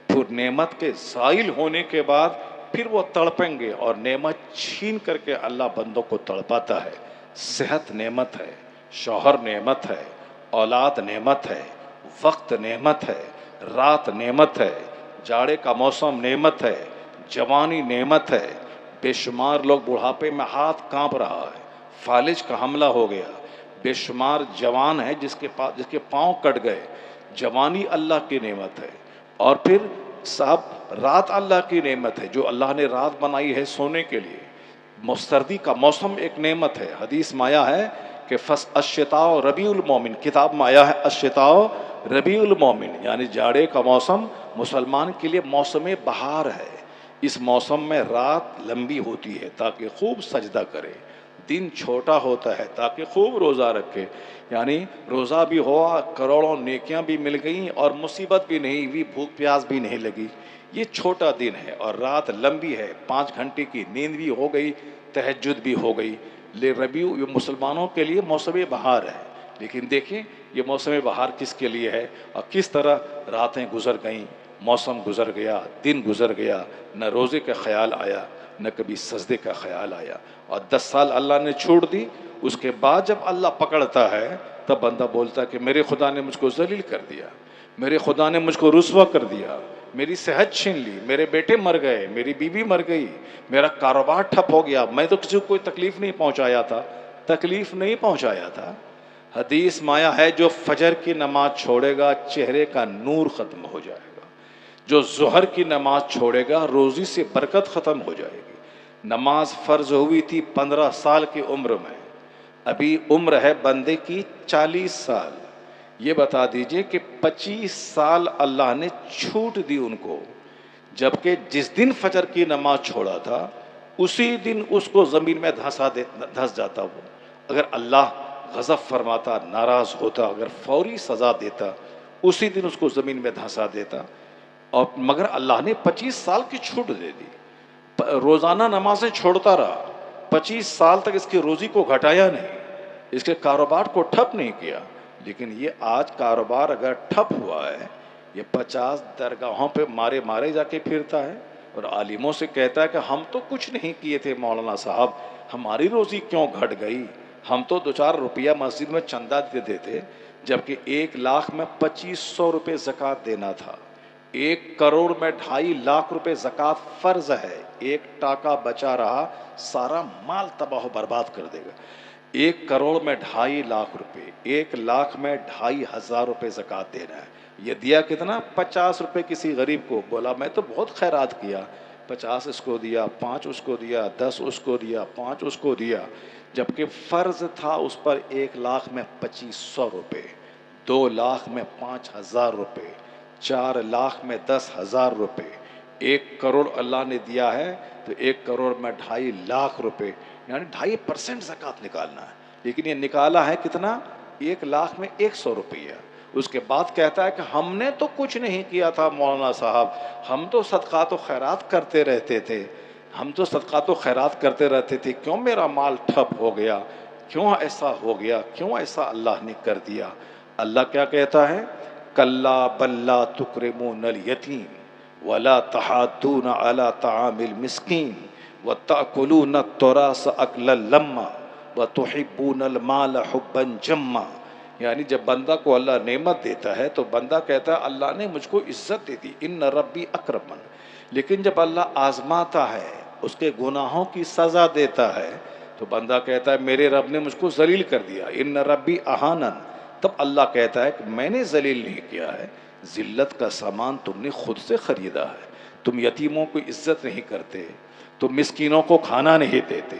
A: پھر نعمت کے زائل ہونے کے بعد پھر وہ تڑپیں گے، اور نعمت چھین کر کے اللہ بندوں کو تڑپاتا ہے۔ صحت نعمت ہے، شوہر نعمت ہے، اولاد نعمت ہے، وقت نعمت ہے، رات نعمت ہے، جاڑے کا موسم نعمت ہے، جوانی نعمت ہے۔ بے شمار لوگ بڑھاپے میں ہاتھ کانپ رہا ہے، فالج کا حملہ ہو گیا، بے شمار جوان ہے جس کے پاؤں کٹ گئے۔ جوانی اللہ کی نعمت ہے، اور پھر صاحب رات اللہ کی نعمت ہے، جو اللہ نے رات بنائی ہے سونے کے لیے۔ سردی کا موسم ایک نعمت ہے، حدیث میں آیا ہے کہ الشتاء ربیع المومن، کتاب میں آیا ہے الشتاء ربیع المومن، یعنی جاڑے کا موسم مسلمان کے لیے موسم بہار ہے۔ اس موسم میں رات لمبی ہوتی ہے تاکہ خوب سجدہ کرے، دن چھوٹا ہوتا ہے تاکہ خوب روزہ رکھے، یعنی روزہ بھی ہوا، کروڑوں نیکیاں بھی مل گئیں، اور مصیبت بھی نہیں ہوئی، بھوک پیاس بھی نہیں لگی۔ یہ چھوٹا دن ہے، اور رات لمبی ہے، 5 گھنٹے کی نیند بھی ہو گئی، تہجد بھی ہو گئی۔ ربیع یہ مسلمانوں کے لیے موسم بہار ہے، لیکن دیکھیں یہ موسم بہار کس کے لیے ہے، اور کس طرح راتیں گزر گئیں، موسم گزر گیا، دن گزر گیا، نہ روزے کا خیال آیا، نہ کبھی سجدے کا خیال آیا، اور 10 سال اللہ نے چھوڑ دی۔ اس کے بعد جب اللہ پکڑتا ہے تب بندہ بولتا ہے کہ میرے خدا نے مجھ کو ذلیل کر دیا، میرے خدا نے مجھ کو رسوا کر دیا، میری صحت چھین لی، میرے بیٹے مر گئے، میری بیوی مر گئی، میرا کاروبار ٹھپ ہو گیا، میں تو کسی کو کوئی تکلیف نہیں پہنچایا تھا، تکلیف نہیں پہنچایا تھا۔ حدیث میں آیا ہے جو فجر کی نماز چھوڑے گا چہرے کا نور ختم ہو جائے گا، جو ظہر کی نماز چھوڑے گا روزی سے برکت ختم ہو جائے گی۔ نماز فرض ہوئی تھی 15 سال کی عمر میں، ابھی عمر ہے بندے کی 40 سال، یہ بتا دیجئے کہ 25 سال اللہ نے چھوٹ دی ان کو، جبکہ جس دن فجر کی نماز چھوڑا تھا اسی دن اس کو زمین میں دھس جاتا وہ۔ اگر اللہ غضب فرماتا، ناراض ہوتا، اگر فوری سزا دیتا اسی دن اس کو زمین میں دھسا دیتا، اور مگر اللہ نے 25 سال کی چھوٹ دے دی۔ روزانہ نمازیں چھوڑتا رہا، 25 سال تک اس کی روزی کو گھٹایا نہیں، اس کے کاروبار کو ٹھپ نہیں کیا۔ لیکن یہ آج کاروبار اگر ٹھپ ہوا ہے، یہ 50 درگاہوں پہ مارے مارے جا کے پھرتا ہے، اور عالموں سے کہتا ہے کہ ہم تو کچھ نہیں کیے تھے مولانا صاحب، ہماری روزی کیوں گھٹ گئی؟ ہم تو 2-4 روپیہ مسجد میں چندہ دیتے تھے، جبکہ 1 لاکھ میں 2500 روپے زکوٰۃ دینا تھا، 1 کروڑ میں 2.5 لاکھ روپے زکوٰۃ فرض ہے، 1 ٹاکا بچا رہا سارا مال تباہ و برباد کر دے گا۔ 1 کروڑ میں 2.5 لاکھ روپے، 1 لاکھ میں 2,500 روپے زکوٰۃ دینا ہے۔ یہ دیا کتنا؟ 50 روپے کسی غریب کو، بولا میں تو بہت خیرات کیا، 50 اس کو دیا، 5 اس کو دیا، 10 اس کو دیا، 5 اس کو دیا، جبکہ فرض تھا اس پر 1 لاکھ میں 2500 روپے، 2 لاکھ میں 5,000 روپے، 4 لاکھ میں 10,000 روپے، 1 کروڑ اللہ نے دیا ہے تو 1 کروڑ میں 2.5 لاکھ روپے، یعنی 2.5% زکوٰۃ نکالنا ہے۔ لیکن یہ نکالا ہے کتنا؟ 1 لاکھ میں 100 روپیہ۔ اس کے بعد کہتا ہے کہ ہم نے تو کچھ نہیں کیا تھا مولانا صاحب، ہم تو صدقات و خیرات کرتے رہتے تھے، ہم تو صدقات و خیرات کرتے رہتے تھے، کیوں میرا مال ٹھپ ہو گیا؟ کیوں ایسا ہو گیا؟ کیوں ایسا اللہ نے کر دیا؟ اللہ کیا کہتا ہے؟ کلا بل لا تکرمون الیتیم ولا تحاضون علی طعام المسکین وتأکلون التراث اکلا لما وتحبون المال حبا جما۔ یعنی جب بندہ کو اللہ نعمت دیتا ہے تو بندہ کہتا ہے اللہ نے مجھ کو عزت دے دی، ان ربی اکرمن، لیکن جب اللہ آزماتا ہے، اس کے گناہوں کی سزا دیتا ہے، تو بندہ کہتا ہے میرے رب نے مجھ کو ذلیل کر دیا، ان ربی اہانن۔ تب اللہ کہتا ہے کہ میں نے ذلیل نہیں کیا ہے، ذلت کا سامان تم نے خود سے خریدا ہے، تم یتیموں کو عزت نہیں کرتے، تم مسکینوں کو کھانا نہیں دیتے،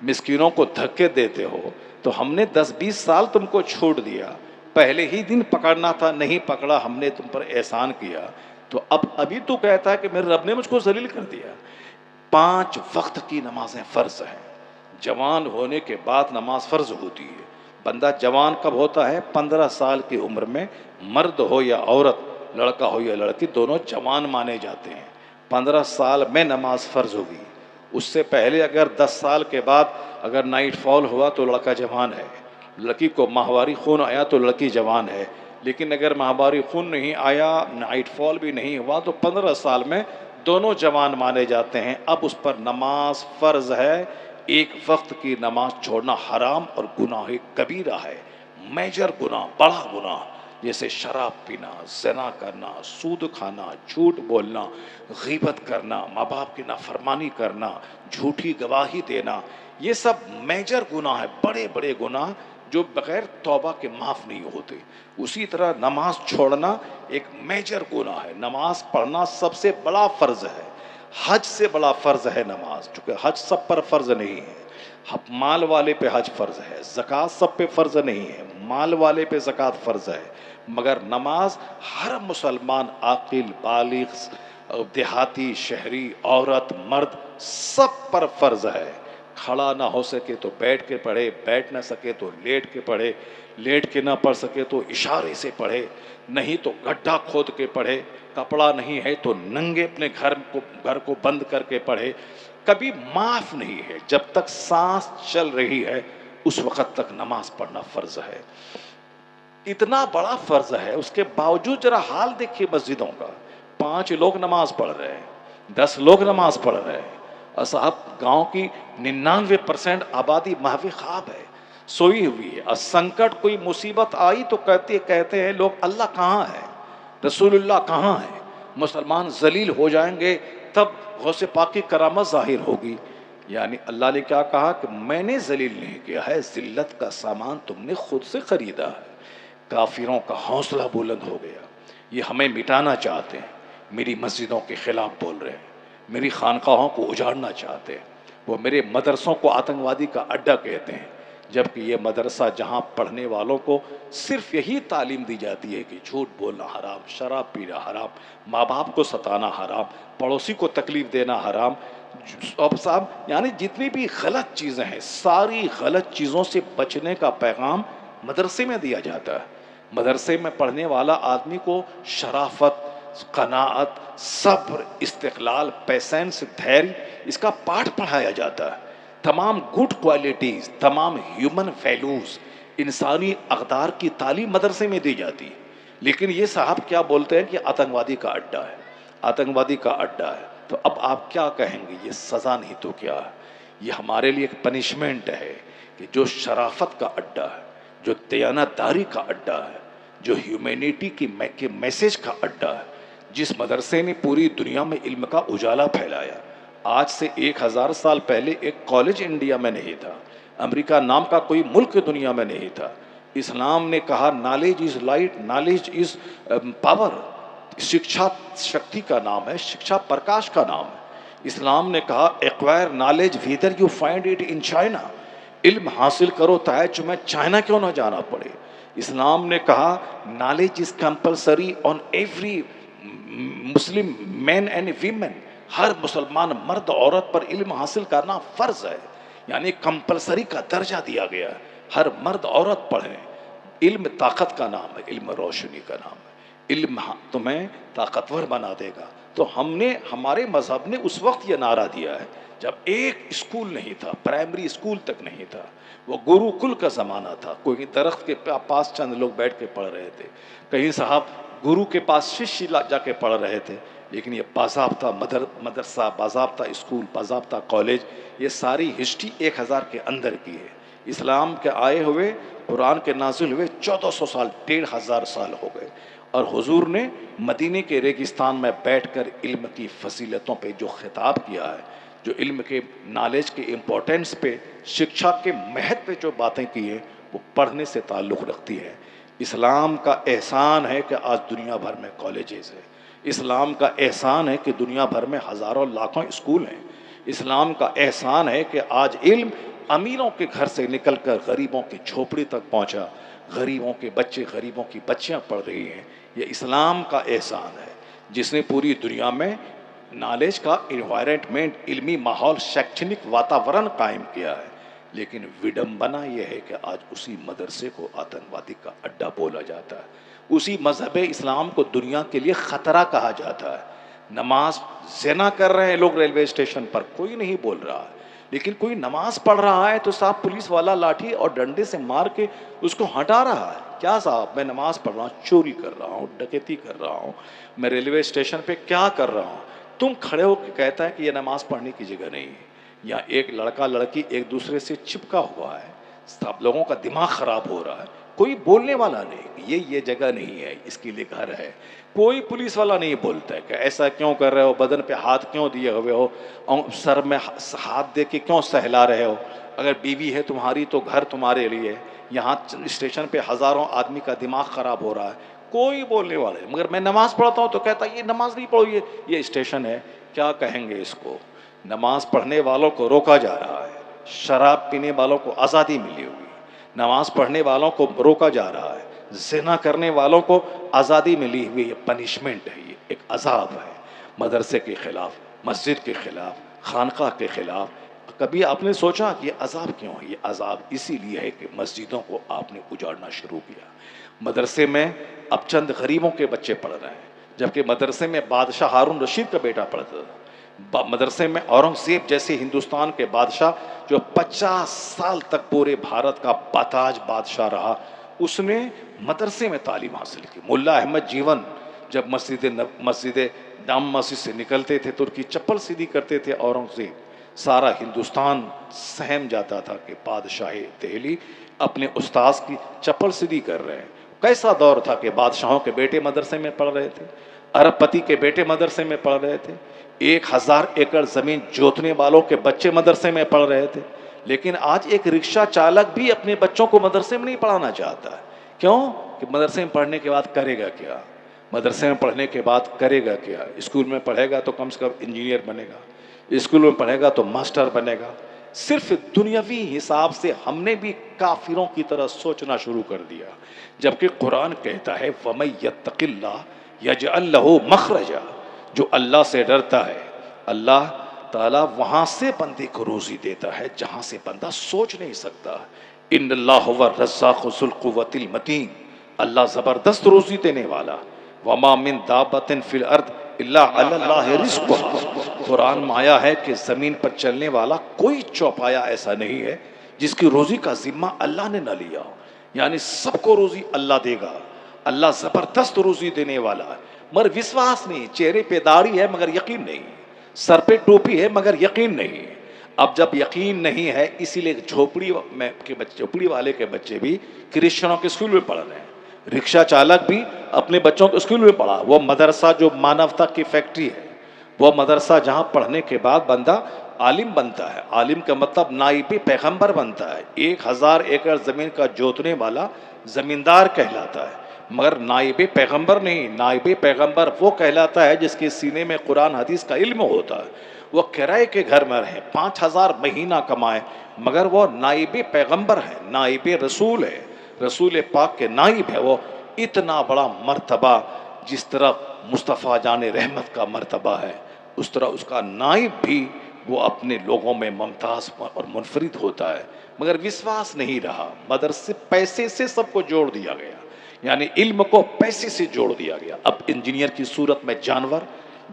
A: مسکینوں کو دھکے دیتے ہو، تو ہم نے 10-20 سال تم کو چھوڑ دیا، پہلے ہی دن پکڑنا تھا، نہیں پکڑا، ہم نے تم پر احسان کیا، تو ابھی تو کہتا ہے کہ میرے رب نے مجھ کو ذلیل کر دیا۔ 5 وقت کی نمازیں فرض ہیں. جوان ہونے کے بعد نماز فرض ہوتی ہے. بندہ جوان کب ہوتا ہے؟ 15 سال کی عمر میں. مرد ہو یا عورت، لڑکا ہو یا لڑکی، دونوں جوان مانے جاتے ہیں. 15 سال میں نماز فرض ہوگی. اس سے پہلے اگر 10 سال کے بعد اگر نائٹ فال ہوا تو لڑکا جوان ہے. لڑکی کو ماہواری خون آیا تو لڑکی جوان ہے. لیکن اگر ماہواری خون نہیں آیا، نائٹ فال بھی نہیں ہوا، تو 15 سال میں دونوں جوان مانے جاتے ہیں. اب اس پر نماز فرض ہے. ایک وقت کی نماز چھوڑنا حرام اور گناہ کبیرہ ہے، میجر گناہ، بڑا گناہ. جیسے شراب پینا، زنا کرنا، سود کھانا، جھوٹ بولنا، غیبت کرنا، ماں باپ کی نافرمانی کرنا، جھوٹی گواہی دینا، یہ سب میجر گناہ ہے، بڑے بڑے گناہ جو بغیر توبہ کے معاف نہیں ہوتے. اسی طرح نماز چھوڑنا ایک میجر گناہ ہے. نماز پڑھنا سب سے بڑا فرض ہے. حج سے بڑا فرض ہے نماز، چونکہ حج سب پر فرض نہیں ہے. مال والے پہ حج فرض ہے، زکوٰۃ سب پہ فرض نہیں ہے، مال والے پہ زکوٰۃ فرض ہے. مگر نماز ہر مسلمان، عاقل، بالغ، دیہاتی، شہری، عورت، مرد، سب پر فرض ہے. کھڑا نہ ہو سکے تو بیٹھ کے پڑھے، بیٹھ نہ سکے تو لیٹ کے پڑھے، لیٹ کے نہ پڑھ سکے تو اشارے سے پڑھے، نہیں تو گڈھا کھود کے پڑھے، کپڑا نہیں ہے تو ننگے اپنے گھر کو بند کر کے پڑھے. کبھی معاف نہیں ہے. جب تک سانس چل رہی ہے اس وقت تک نماز پڑھنا فرض ہے. اتنا بڑا فرض ہے، اس کے باوجود ذرا حال دیکھیے مسجدوں کا. 5 لوگ نماز پڑھ رہے ہیں، 10 لوگ نماز پڑھ رہے ہیں، اور صاحب گاؤں کی 99% آبادی محو خواب ہے، سوئی ہوئی ہے. اور سنکٹ، کوئی مصیبت آئی تو کہتے ہیں لوگ اللہ کہاں ہے، رسول اللہ کہاں ہے. مسلمان ذلیل ہو جائیں گے تب غوث پاک کی کرامت ظاہر ہوگی. یعنی اللہ نے کیا کہا کہ میں نے ذلیل نہیں کیا ہے، ذلت کا سامان تم نے خود سے خریدا ہے. کافروں کا حوصلہ بلند ہو گیا. یہ ہمیں مٹانا چاہتے ہیں، میری مسجدوں کے خلاف بول رہے ہیں، میری خانقاہوں کو اجاڑنا چاہتے ہیں. وہ میرے مدرسوں کو آتنکوادی کا اڈا کہتے ہیں، جبکہ یہ مدرسہ جہاں پڑھنے والوں کو صرف یہی تعلیم دی جاتی ہے کہ جھوٹ بولنا حرام، شراب پینا حرام، ماں باپ کو ستانا حرام، پڑوسی کو تکلیف دینا حرام. اب صاحب یعنی جتنی بھی غلط چیزیں ہیں، ساری غلط چیزوں سے بچنے کا پیغام مدرسے میں دیا جاتا ہے. مدرسے میں پڑھنے والا آدمی کو شرافت، قناعت، صبر، استقلال، پیشنس، دھیریہ، اس کا پاٹھ پڑھایا جاتا ہے. تمام گڈ کوالٹیز، تمام ہیومن ویلیوز، انسانی اقدار کی تعلیم مدرسے میں دی جاتی ہے. لیکن یہ صاحب کیا بولتے ہیں کہ آتنکوادی کا اڈا ہے، آتنکوادی کا اڈا ہے. تو اب آپ کیا کہیں گے؟ یہ سزا نہیں تو کیا ہے؟ یہ ہمارے لیے ایک پنشمنٹ ہے کہ جو شرافت کا اڈا ہے، جو دیانتداری کا اڈا ہے، جو ہیومینٹی کی میسج کا اڈا ہے، جس مدرسے نے پوری دنیا میں علم کا اجالا پھیلایا. آج سے 1000 سال پہلے ایک کالج انڈیا میں نہیں تھا، امریکہ نام کا کوئی ملک دنیا میں نہیں تھا. اسلام نے کہا knowledge is light, knowledge is power. شکشا شکتی کا نام ہے، شکشا پرکاش کا نام ہے. اسلام نے کہا acquire knowledge whether you find it in China. علم حاصل کرو چاہے تمہیں چائنا کیوں نہ جانا پڑے. اسلام نے کہا knowledge is compulsory on every Muslim man and women. ہر مسلمان مرد عورت پر علم حاصل کرنا فرض ہے، یعنی کمپلسری کا درجہ دیا گیا ہے. ہر مرد عورت پڑھیں. علم طاقت کا نام ہے، علم روشنی کا نام ہے. علم تمہیں طاقتور بنا دے گا. تو ہم نے، ہمارے مذہب نے اس وقت یہ نعرہ دیا ہے جب ایک اسکول نہیں تھا، پرائمری اسکول تک نہیں تھا. وہ گرو کل کا زمانہ تھا. کوئی درخت کے پاس چند لوگ بیٹھ کے پڑھ رہے تھے، کہیں صاحب گرو کے پاس شیشی جا کے پڑھ رہے تھے. لیکن یہ باضابطہ مدرسہ، باضابطہ اسکول، باضابطہ کالج، یہ ساری ہسٹری 1000 کے اندر کی ہے. اسلام کے آئے ہوئے، قرآن کے نازل ہوئے 1400 سال، 1500 سال ہو گئے. اور حضور نے مدینے کے ریگستان میں بیٹھ کر علم کی فضیلتوں پہ جو خطاب کیا ہے، جو علم کے نالج کے امپورٹنس پہ، شکشا کے مہت پہ جو باتیں کی ہیں، وہ پڑھنے سے تعلق رکھتی ہے. اسلام کا احسان ہے کہ آج دنیا بھر میں کالجز ہیں. اسلام کا احسان ہے کہ دنیا بھر میں ہزاروں لاکھوں اسکول ہیں. اسلام کا احسان ہے کہ آج علم امیروں کے گھر سے نکل کر غریبوں کی جھوپڑی تک پہنچا. غریبوں کے بچے، غریبوں کی بچیاں پڑھ رہی ہیں. یہ اسلام کا احسان ہے جس نے پوری دنیا میں نالج کا انوائرمنٹ، علمی ماحول، شیکشنک واتاورن قائم کیا ہے، لیکن وڈمبنا یہ ہے کہ آج اسی مدرسے کو آتنکوادی کا اڈا بولا جاتا ہے، اسی مذہب اسلام کو دنیا کے لیے خطرہ کہا جاتا ہے۔ نماز زنا کر رہے ہیں لوگ ریلوے اسٹیشن پر، کوئی نہیں بول رہا ہے، لیکن کوئی نماز پڑھ رہا ہے تو صاحب پولیس والا لاٹھی اور ڈنڈے سے مار کے اس کو ہٹا رہا ہے۔ کیا صاحب، میں نماز پڑھ رہا ہوں، چوری کر رہا ہوں، ڈکیتی کر رہا ہوں، میں ریلوے اسٹیشن پہ کیا کر رہا ہوں، تم کھڑے ہو کے کہتا ہے کہ یہ نماز پڑھنے کی جگہ نہیں ہے۔ یا ایک لڑکا لڑکی ایک دوسرے سے چپکا ہوا ہے، سب لوگوں کا دماغ خراب ہو رہا ہے، کوئی بولنے والا نہیں، یہ جگہ نہیں ہے، اس کے لیے گھر ہے، کوئی پولیس والا نہیں بولتا ہے کہ ایسا کیوں کر رہے ہو، بدن پہ ہاتھ کیوں دیے ہوئے ہو، سر میں ہاتھ دے کے کیوں سہلا رہے ہو، اگر بیوی ہے تمہاری تو گھر تمہارے لیے، یہاں اسٹیشن پہ ہزاروں آدمی کا دماغ خراب ہو رہا ہے، کوئی بولنے والے نہیں۔ مگر میں نماز پڑھتا ہوں تو کہتا ہے یہ نماز نہیں پڑھو، یہ اسٹیشن ہے، کیا کہیں گے اس کو؟ نماز پڑھنے والوں کو روکا جا رہا ہے، شراب پینے والوں کو آزادی ملی ہوئی، نماز پڑھنے والوں کو روکا جا رہا ہے، زنا کرنے والوں کو آزادی ملی ہوئی، یہ پنشمنٹ ہے، یہ ایک عذاب ہے، مدرسے کے خلاف، مسجد کے خلاف، خانقاہ کے خلاف۔ کبھی آپ نے سوچا کہ یہ عذاب کیوں ہے؟ یہ عذاب اسی لیے ہے کہ مسجدوں کو آپ نے اجاڑنا شروع کیا۔ مدرسے میں اب چند غریبوں کے بچے پڑھ رہے ہیں، جبکہ مدرسے میں بادشاہ ہارون رشید کا بیٹا پڑھتا تھا، مدرسے میں اورنگزیب جیسے ہندوستان کے بادشاہ جو 50 سال تک پورے بھارت کا باتاج بادشاہ رہا، اس نے مدرسے میں تعلیم حاصل کی۔ ملا احمد جیون جب مسجد جامع مسجد سے نکلتے تھے تو ان کی چپل سیدھی کرتے تھے اورنگزیب، سارا ہندوستان سہم جاتا تھا کہ بادشاہ دہلی اپنے استاذ کی چپل سیدھی کر رہے ہیں۔ کیسا دور تھا کہ بادشاہوں کے بیٹے مدرسے میں پڑھ رہے تھے، ارب پتی کے بیٹے مدرسے میں پڑھ رہے تھے، 1000 ایکڑ زمین جوتنے والوں کے بچے مدرسے میں پڑھ رہے تھے، لیکن آج ایک رکشہ چالک بھی اپنے بچوں کو مدرسے میں نہیں پڑھانا چاہتا ہے۔ کیوں؟ کہ مدرسے میں پڑھنے کے بعد کرے گا کیا؟ مدرسے میں پڑھنے کے بعد کرے گا کیا؟ اسکول میں پڑھے گا تو کم سے کم انجینئر بنے گا، اسکول میں پڑھے گا تو ماسٹر بنے گا۔ صرف دنیاوی حساب سے ہم نے بھی کافروں کی طرح سوچنا شروع کر دیا، جبکہ قرآن کہتا ہے وَمَن يَتَّقِ اللَّهَ يَجْعَل لَّهُ مَخْرَجًا، جو اللہ سے ڈرتا ہے اللہ تعالیٰ وہاں سے بندے کو روزی دیتا ہے جہاں سے بندہ سوچ نہیں سکتا۔ ان اللہ هو الرزاق ذو القوة المتین، اللہ زبردست روزی دینے والا۔ وما من دابۃ فی الارض الا علی اللہ رزقها، قرآن میں آیا ہے کہ زمین پر چلنے والا کوئی چوپایا ایسا نہیں ہے جس کی روزی کا ذمہ اللہ نے نہ لیا ہو، یعنی سب کو روزی اللہ دے گا، اللہ زبردست روزی دینے والا ہے۔ مگر وشواس نہیں، چہرے پہ داڑھی ہے مگر یقین نہیں، سر پہ ٹوپی ہے مگر یقین نہیں۔ اب جب یقین نہیں ہے اسی لیے جھوپڑی والے کے بچے بھی کرسچنوں کے اسکول میں پڑھ رہے ہیں، رکشہ چالک بھی اپنے بچوں کو اسکول میں پڑھا۔ وہ مدرسہ جو مانوتا کی فیکٹری ہے، وہ مدرسہ جہاں پڑھنے کے بعد بندہ عالم بنتا ہے، عالم کا مطلب نائب پیغمبر بنتا ہے، 1000 ایکڑ زمین کا جوتنے والا زمیندار کہلاتا ہے، مگر نائب پیغمبر نہیں۔ نائب پیغمبر وہ کہلاتا ہے جس کے سینے میں قرآن حدیث کا علم ہوتا ہے، وہ کرائے کے گھر میں رہے، 5000 مہینہ کمائے، مگر وہ نائب پیغمبر ہے، نائب رسول ہے، رسول پاک کے نائب ہے۔ وہ اتنا بڑا مرتبہ جس طرح مصطفیٰ جان رحمت کا مرتبہ ہے، اس طرح اس کا نائب بھی وہ اپنے لوگوں میں ممتاز اور منفرد ہوتا ہے، مگر وشواس نہیں رہا۔ مدرسے پیسے سے سب کو جوڑ دیا گیا، یعنی علم کو پیسے سے جوڑ دیا گیا۔ اب انجینئر کی صورت میں جانور،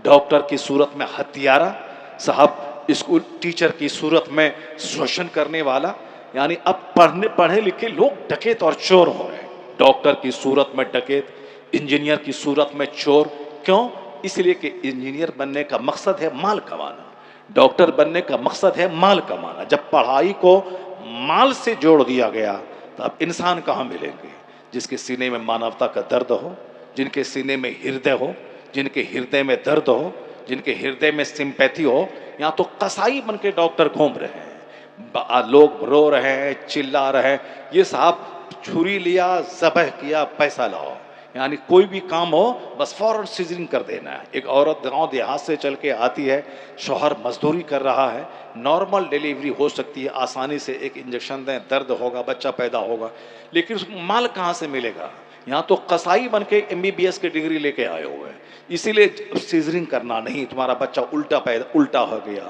A: ڈاکٹر کی صورت میں ہتھیارہ، صاحب اسکول ٹیچر کی صورت میں شوشن کرنے والا، یعنی اب پڑھے لکھے لوگ ڈکیت اور چور ہو رہے ہیں۔ ڈاکٹر کی صورت میں ڈکیت، انجینئر کی صورت میں چور۔ کیوں؟ اس لیے کہ انجینئر بننے کا مقصد ہے مال کمانا، ڈاکٹر بننے کا مقصد ہے مال کمانا۔ جب پڑھائی کو مال سے جوڑ دیا گیا تو اب انسان کہاں ملیں گے جس کے سینے میں مانوتا کا درد ہو، جن کے سینے میں ہردے ہو، جن کے ہردے میں درد ہو، جن کے ہردے میں سمپیتھی ہو؟ یہاں تو قصائی بن کے ڈاکٹر گھوم رہے ہیں، لوگ رو رہے ہیں، چلا رہے ہیں، یہ صاحب چھری لیا، ذبح کیا، پیسہ لاؤ، یعنی کوئی بھی کام ہو بس فوراً سیزرنگ کر دینا ہے۔ ایک عورت گاؤں دیہات سے چل کے آتی ہے، شوہر مزدوری کر رہا ہے، نارمل ڈیلیوری ہو سکتی ہے آسانی سے، ایک انجیکشن دیں، درد ہوگا، بچہ پیدا ہوگا، لیکن اس کو مال کہاں سے ملے گا؟ یہاں تو قصائی بن کے MBBS کی ڈگری لے کے آئے ہوئے ہیں. اسی لیے سیزرنگ کرنا نہیں. تمہارا بچہ الٹا ہو گیا,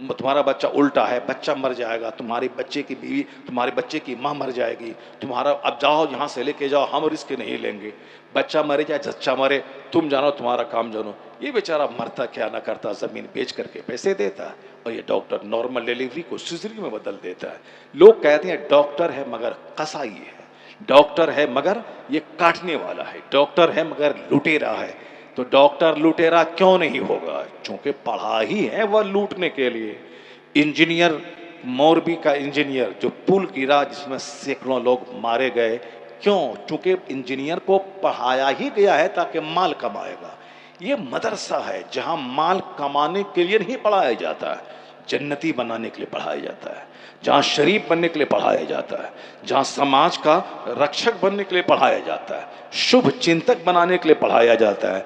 A: تمہارا بچہ الٹا ہے, بچہ مر جائے گا, تمہارے بچے کی بیوی, تمہارے بچے کی ماں مر جائے گی, تمہارا اب جاؤ یہاں سے لے کے جاؤ, ہم رسک نہیں لیں گے. بچہ مرے یا جچہ مرے, تم جانو تمہارا کام جانو. یہ بیچارہ مرتا کیا نہ کرتا, زمین بیچ کر کے پیسے دیتا ہے, اور یہ ڈاکٹر نارمل ڈیلیوری کو سیزرنگ میں بدل دیتا ہے. لوگ کہتے ہیں ڈاکٹر ہے مگر قصائی ہے, ڈاکٹر ہے مگر یہ کاٹنے والا ہے, ڈاکٹر ہے مگر لٹیرا ہے. تو ڈاکٹر لٹیرا کیوں نہیں ہوگا؟ چونکہ پڑھا ہی ہے وہ لوٹنے کے لیے. انجینئر, موربی کا انجینئر جو پل گرا جس میں سینکڑوں لوگ مارے گئے, کیوں؟ چونکہ انجینئر کو پڑھایا ہی گیا ہے تاکہ مال کمائے گا. یہ مدرسہ ہے جہاں مال کمانے کے لیے نہیں پڑھایا جاتا ہے, جنتی بنانے کے لیے پڑھایا جاتا ہے. جہاں شریف بننے کے لیے پڑھایا جاتا ہے, جہاں سماج کا رکشک بننے کے لیے پڑھایا جاتا ہے, شبھ چنتک بنانے کے لیے پڑھایا جاتا ہے.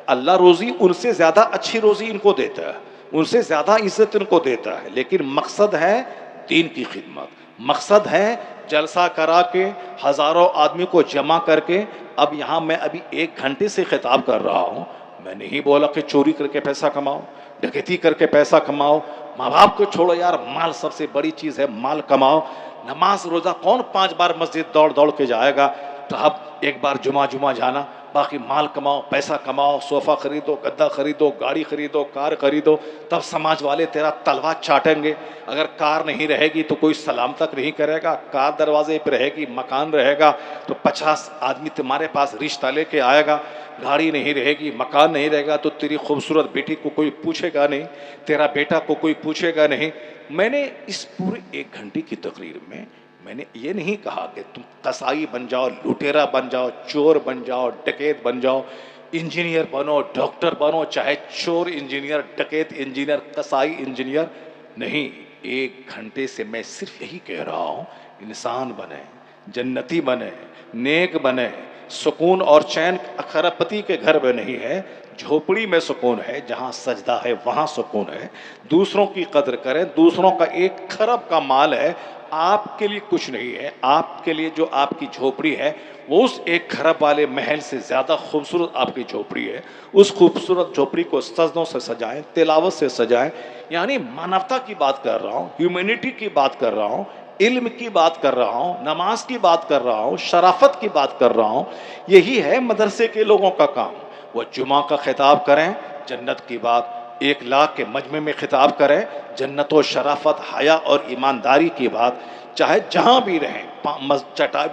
A: اللہ روزی ان سے زیادہ اچھی روزی ان کو دیتا ہے, ان سے زیادہ عزت ان کو دیتا ہے, لیکن مقصد ہے دین کی خدمت. مقصد ہے جلسہ کرا کے ہزاروں آدمی کو جمع کر کے. اب یہاں میں ابھی 1 گھنٹے سے خطاب کر رہا ہوں, میں نہیں بولا کہ چوری کر کے پیسہ کماؤ, ڈکیتی کر کے پیسہ کماؤ. ماں باپ کو چھوڑو یار, مال سب سے بڑی چیز ہے, مال کماؤ. نماز روزہ کون 5 بار مسجد دوڑ کے جائے گا؟ تو اب ایک بار جمعہ جانا, باقی مال کماؤ, پیسہ کماؤ, صوفہ خریدو, گدا خریدو, گاڑی خریدو, کار خریدو, تب سماج والے تیرا تلوار چاٹیں گے. اگر کار نہیں رہے گی تو کوئی سلام تک نہیں کرے گا. کار دروازے پہ رہے گی, مکان رہے گا تو 50 آدمی تمہارے پاس رشتہ لے کے آئے گا. گاڑی نہیں رہے گی, مکان نہیں رہے گا تو تیری خوبصورت بیٹی کو کوئی پوچھے گا نہیں, تیرا بیٹا کو کوئی پوچھے گا نہیں. میں نے اس پورے 1 گھنٹے کی تقریر میں نے یہ نہیں کہا کہ تم قصائی بن جاؤ, لٹیرا بن جاؤ, چور بن جاؤ, ڈکیت بن جاؤ. انجینئر بنو, ڈاکٹر بنو, چاہے چور انجینئر, ڈکیت انجینئر, قصائی انجینئر نہیں. 1 گھنٹے سے میں صرف یہی کہہ رہا ہوں, انسان بنے, جنتی بنے, نیک بنے. سکون اور چین کھرب پتی کے گھر میں نہیں ہے, جھوپڑی میں سکون ہے. جہاں سجدہ ہے وہاں سکون ہے. دوسروں کی قدر کریں. دوسروں کا 1 کھرب کا مال ہے, آپ کے لیے کچھ نہیں ہے. آپ کے لیے جو آپ کی جھوپڑی ہے وہ اس 1 کھرب والے محل سے زیادہ خوبصورت آپ کی جھوپڑی ہے. اس خوبصورت جھوپڑی کو سجدوں سے سجائیں, تلاوت سے سجائیں. یعنی مانوتا کی بات کر رہا ہوں, ہیومینٹی کی بات کر رہا ہوں, علم کی بات کر رہا ہوں, نماز کی بات کر رہا ہوں, شرافت کی بات کر رہا ہوں. یہی ہے مدرسے کے لوگوں کا کام. وہ جمعہ کا خطاب کریں, جنت کی بات 1 لاکھ کے مجمع میں خطاب کریں, جنت و شرافت, حیا اور ایمانداری کی بات. چاہے جہاں بھی رہیں,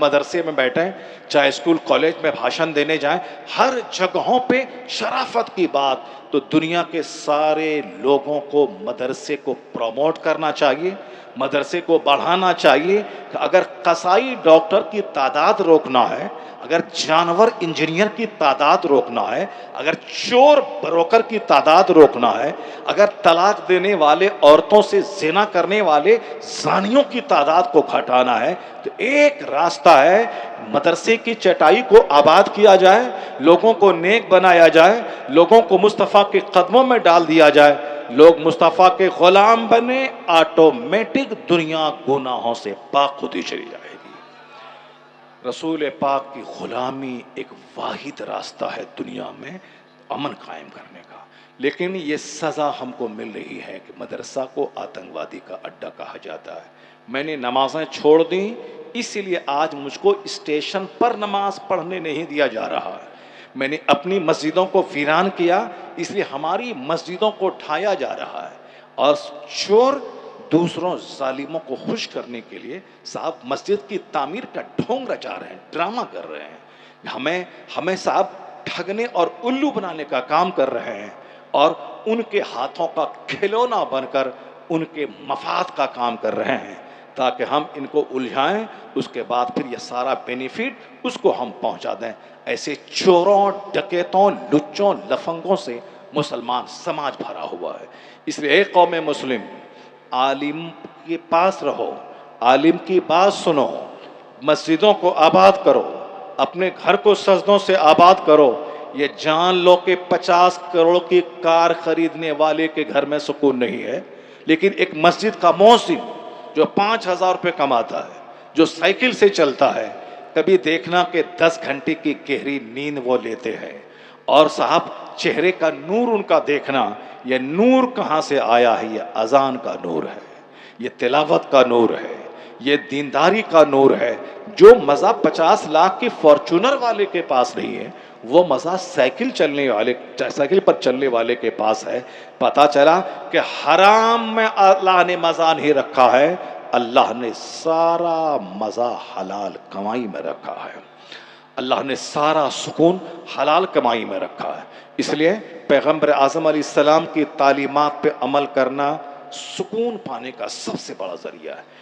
A: مدرسے میں بیٹھیں, چاہے اسکول کالج میں بھاشن دینے جائیں, ہر جگہوں پہ شرافت کی بات. تو دنیا کے سارے لوگوں کو مدرسے کو پروموٹ کرنا چاہیے, مدرسے کو بڑھانا چاہیے. کہ اگر قصائی ڈاکٹر کی تعداد روکنا ہے, اگر جانور انجینئر کی تعداد روکنا ہے, اگر چور بروکر کی تعداد روکنا ہے, اگر طلاق دینے والے عورتوں سے زنا کرنے والے زانیوں کی تعداد کو گھٹانا ہے, تو ایک راستہ ہے, مدرسے کی چٹائی کو آباد کیا جائے, لوگوں کو نیک بنایا جائے, لوگوں کو مصطفیٰ کے قدموں میں ڈال دیا جائے, لوگ مصطفیٰ کے غلام بنے, آٹومیٹک دنیا گناہوں سے پاک ہوتی چلی جائے گی. رسول پاک کی غلامی ایک واحد راستہ ہے دنیا میں امن قائم کرنے کا. لیکن یہ سزا ہم کو مل رہی ہے کہ مدرسہ کو آتنکوادی کا اڈا کہا جاتا ہے. میں نے نمازیں چھوڑ دیں, اسی لیے آج مجھ کو اسٹیشن پر نماز پڑھنے نہیں دیا جا رہا ہے. میں نے اپنی مسجدوں کو ویران کیا, اس لیے ہماری مسجدوں کو ڈھایا جا رہا ہے. اور چور دوسروں ظالموں کو خوش کرنے کے لیے صاحب مسجد کی تعمیر کا ڈھونگ رچا رہے ہیں, ڈرامہ کر رہے ہیں. ہمیں صاحب ٹھگنے اور الو بنانے کا کام کر رہے ہیں, اور ان کے ہاتھوں کا کھلونا بن کر ان کے مفاد کا کام کر رہے ہیں, تاکہ ہم ان کو الجھائیں, اس کے بعد پھر یہ سارا بینیفٹ اس کو ہم پہنچا دیں. ایسے چوروں, ڈکیتوں, لچوں, لفنگوں سے مسلمان سماج بھرا ہوا ہے. اس لیے اے قوم مسلم, عالم کے پاس رہو, عالم کی بات سنو, مسجدوں کو آباد کرو, اپنے گھر کو سجدوں سے آباد کرو. یہ جان لو کہ 50 کروڑ کی کار خریدنے والے کے گھر میں سکون نہیں ہے, لیکن ایک مسجد کا مؤذن جو 5,000 روپے کماتا ہے, جو سائیکل سے چلتا ہے,
B: کبھی دیکھنا کہ 10 گھنٹے کی گہری نیند وہ لیتے ہیں، اور صاحب چہرے کا نور ان کا دیکھنا، یہ نور کہاں سے آیا ہے؟ یہ اذان کا نور ہے، یہ تلاوت کا نور ہے، یہ دینداری کا نور ہے۔ جو مزہ 50 لاکھ کی فارچونر والے کے پاس نہیں ہے، وہ مزہ سائیکل پر چلنے والے کے پاس ہے۔ پتا چلا کہ حرام میں اللہ نے مزہ نہیں رکھا ہے، اللہ نے سارا مزہ حلال کمائی میں رکھا ہے، اللہ نے سارا سکون حلال کمائی میں رکھا ہے۔ اس لیے پیغمبر اعظم علیہ السلام کی تعلیمات پہ عمل کرنا سکون پانے کا سب سے بڑا ذریعہ ہے۔